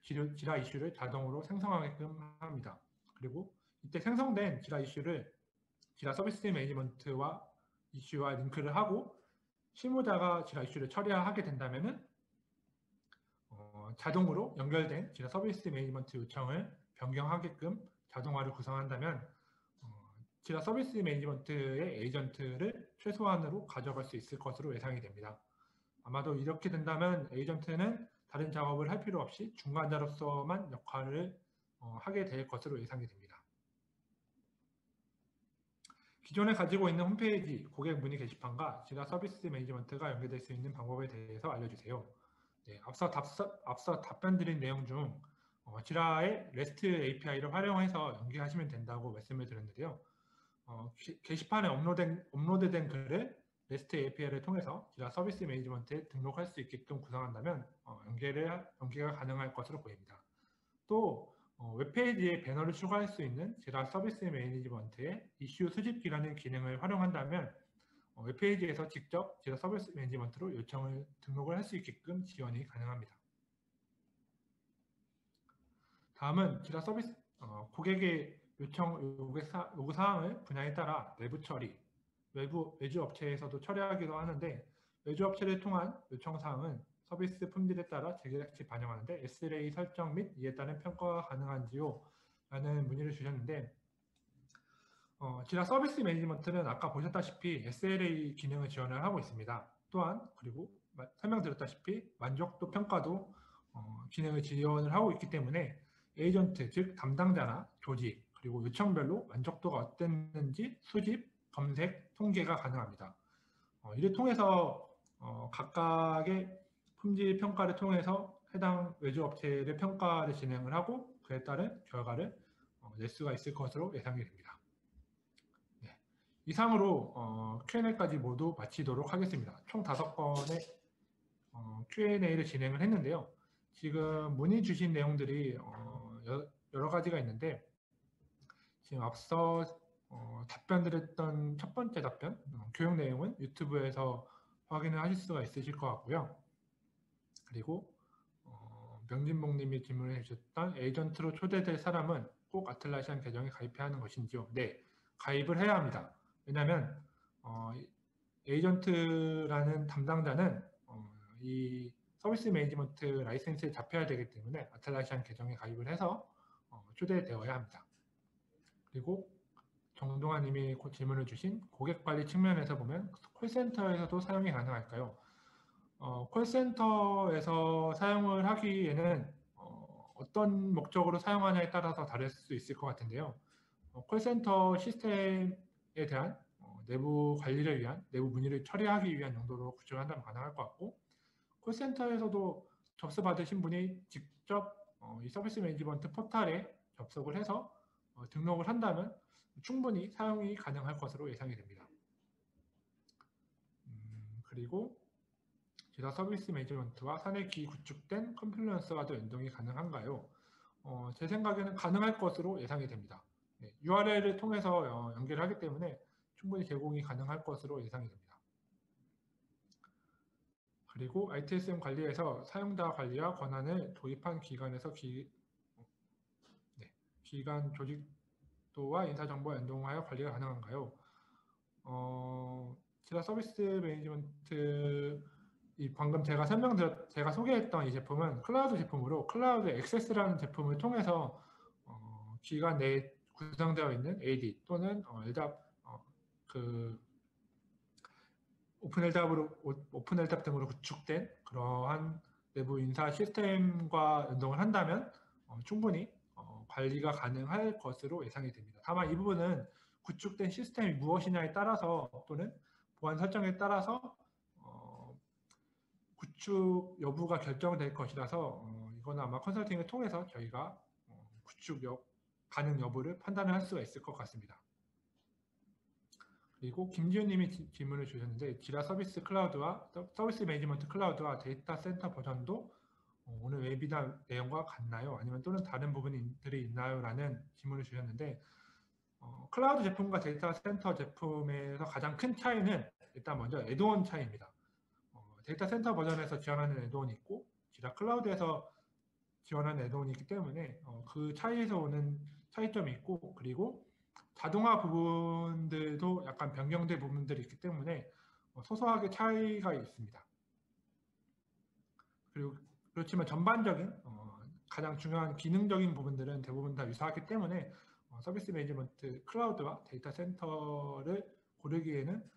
[SPEAKER 1] 지라 이슈를 자동으로 생성하게끔 합니다. 그리고 이때 생성된 지라 이슈를 지라 서비스 매니지먼트와 이슈와 링크를 하고 실무자가 지라 이슈를 처리하게 된다면 자동으로 연결된 지라 서비스 매니지먼트 요청을 변경하게끔 자동화를 구성한다면 지라 서비스 매니지먼트의 에이전트를 최소한으로 가져갈 수 있을 것으로 예상이 됩니다. 아마도 이렇게 된다면 에이전트는 다른 작업을 할 필요 없이 중간자로서만 역할을 하게 될 것으로 예상이 됩니다. 기존에 가지고 있는 홈페이지, 고객 문의 게시판과 지라 서비스 매니지먼트가 연계될 수 있는 방법에 대해서 알려주세요. 네, 앞서 답변 드린 내용 중 지라의 REST API를 활용해서 연계하시면 된다고 말씀을 드렸는데요. 게시판에 업로드된 글을 REST API를 통해서 지라 서비스 매니지먼트에 등록할 수 있게끔 구성한다면 연계가 가능할 것으로 보입니다. 또 웹페이지에 배너를 추가할 수 있는 지라 서비스 매니지먼트의 이슈 수집기라는 기능을 활용한다면 웹페이지에서 직접 지라 서비스 매니지먼트로 등록을 할 수 있게끔 지원이 가능합니다. 다음은 지라 서비스 고객의 요구사항을 분야에 따라 내부 처리, 외주 업체에서도 처리하기도 하는데 외주 업체를 통한 요청사항은 서비스 품질에 따라 재계약시 반영하는데 SLA 설정 및 이에 따른 평가가 가능한지요? 라는 문의를 주셨는데 지라 서비스 매니지먼트는 아까 보셨다시피 SLA 기능을 지원을 하고 있습니다. 또한 그리고 설명드렸다시피 만족도 평가도 기능을 지원을 하고 있기 때문에 에이전트, 즉 담당자나 조직, 그리고 요청별로 만족도가 어땠는지 수집, 검색, 통계가 가능합니다. 이를 통해서 각각의 품질 평가를 통해서 해당 외주업체를 평가를 진행을 하고 그에 따른 결과를 낼 수가 있을 것으로 예상이 됩니다. 네. 이상으로 Q&A까지 모두 마치도록 하겠습니다. 총 5건의 Q&A를 진행을 했는데요. 지금 문의 주신 내용들이 여러 가지가 있는데 지금 앞서 답변드렸던 첫 번째 답변, 교육 내용은 유튜브에서 확인을 하실 수가 있으실 것 같고요. 그리고 명진봉 님이 질문해 주셨던 에이전트로 초대될 사람은 꼭 아틀라시안 계정에 가입해야 하는 것인지요? 네, 가입을 해야 합니다. 왜냐하면 에이전트라는 담당자는 이 서비스 매니지먼트 라이센스에 잡혀야 되기 때문에 아틀라시안 계정에 가입을 해서 초대되어야 합니다. 그리고 정동환 님이 질문을 주신 고객관리 측면에서 보면 콜센터에서도 사용이 가능할까요? 콜센터에서 사용을 하기에는 어떤 목적으로 사용하냐에 따라서 다를 수 있을 것 같은데요. 콜센터 시스템에 대한 내부 관리를 위한, 내부 문의를 처리하기 위한 용도로 구축을 한다면 가능할 것 같고 콜센터에서도 접수받으신 분이 직접 이 서비스 매니지먼트 포털에 접속을 해서 등록을 한다면 충분히 사용이 가능할 것으로 예상이 됩니다. 그리고 지라 서비스 매니지먼트와 사내기 구축된 컴플리언스와도 연동이 가능한가요? 제 생각에는 가능할 것으로 예상이 됩니다. 네, URL을 통해서 연결하기 때문에 충분히 제공이 가능할 것으로 예상이 됩니다. 그리고 ITSM 관리에서 사용자 관리와 권한을 도입한 기관에서 기관 조직도와 인사정보와 연동하여 관리가 가능한가요? 지라 서비스 매니지먼트 방금 제가 소개했던 이 제품은 클라우드 제품으로 클라우드 액세스라는 제품을 통해서 기관 내에 구성되어 있는 AD 또는 LDAP 오픈 LDAP 등으로 구축된 그러한 내부 인사 시스템과 연동을 한다면 충분히 관리가 가능할 것으로 예상이 됩니다. 다만 이 부분은 구축된 시스템이 무엇이냐에 따라서 또는 보안 설정에 따라서 구축 여부가 결정될 것이라서 이거는 아마 컨설팅을 통해서 저희가 구축 가능 여부를 판단을 할 수가 있을 것 같습니다. 그리고 김지훈 님이 질문을 주셨는데 지라 서비스 클라우드와 서비스 매니지먼트 클라우드와 데이터 센터 버전도 오늘 웨비나 내용과 같나요? 아니면 또는 다른 부분들이 있나요? 라는 질문을 주셨는데 클라우드 제품과 데이터 센터 제품에서 가장 큰 차이는 일단 먼저 애드온 차이입니다. 데이터 센터 버전에서 지원하는 애드온이 있고 지라 클라우드에서 지원하는 애드온이 있기 때문에 그 차이에서 오는 차이점이 있고 그리고 자동화 부분들도 약간 변경된 부분들이 있기 때문에 소소하게 차이가 있습니다. 그리고 그렇지만 전반적인 가장 중요한 기능적인 부분들은 대부분 다 유사하기 때문에 서비스 매니지먼트 클라우드와 데이터 센터를 고르기에는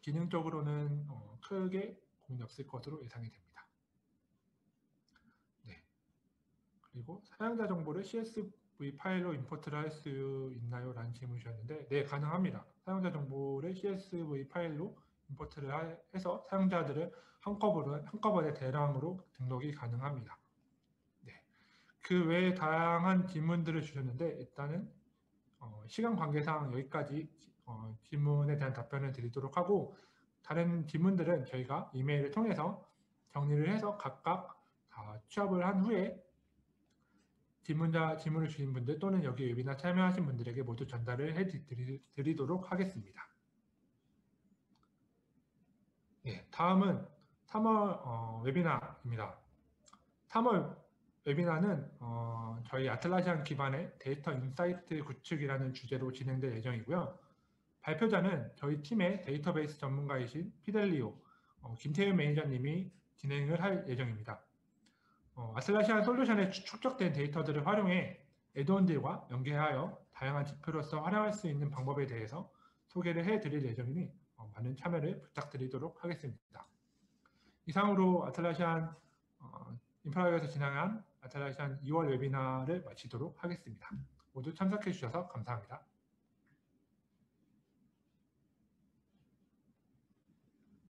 [SPEAKER 1] 기능적으로는 크게 고민이 없을 것으로 예상이 됩니다. 네. 그리고 사용자 정보를 파일로 임포트를 할 수 있나요? 라는 질문을 주셨는데 네, 가능합니다. 사용자 정보를 CSV 파일로 임포트를 해서 사용자들을 한꺼번에 대량으로 등록이 가능합니다. 네. 그 외에 다양한 질문들을 주셨는데 일단은 시간 관계상 여기까지 질문에 대한 답변을 드리도록 하고 다른 질문들은 저희가 이메일을 통해서 정리를 해서 각각 다 취합을 한 후에 질문을 주신 분들 또는 여기 웨비나 참여하신 분들에게 모두 전달을 해드리도록 하겠습니다. 네, 다음은 3월 웨비나입니다. 3월 웨비나는 저희 아틀라시안 기반의 데이터 인사이트 구축이라는 주제로 진행될 예정이고요. 발표자는 저희 팀의 데이터베이스 전문가이신 피델리오 김태윤 매니저님이 진행을 할 예정입니다. 아틀라시안 솔루션에 축적된 데이터들을 활용해 애드온들과 연계하여 다양한 지표로서 활용할 수 있는 방법에 대해서 소개를 해드릴 예정이니 많은 참여를 부탁드리도록 하겠습니다. 이상으로 아틀라시안 인프라에서 진행한 아틀라시안 2월 웨비나를 마치도록 하겠습니다. 모두 참석해 주셔서 감사합니다.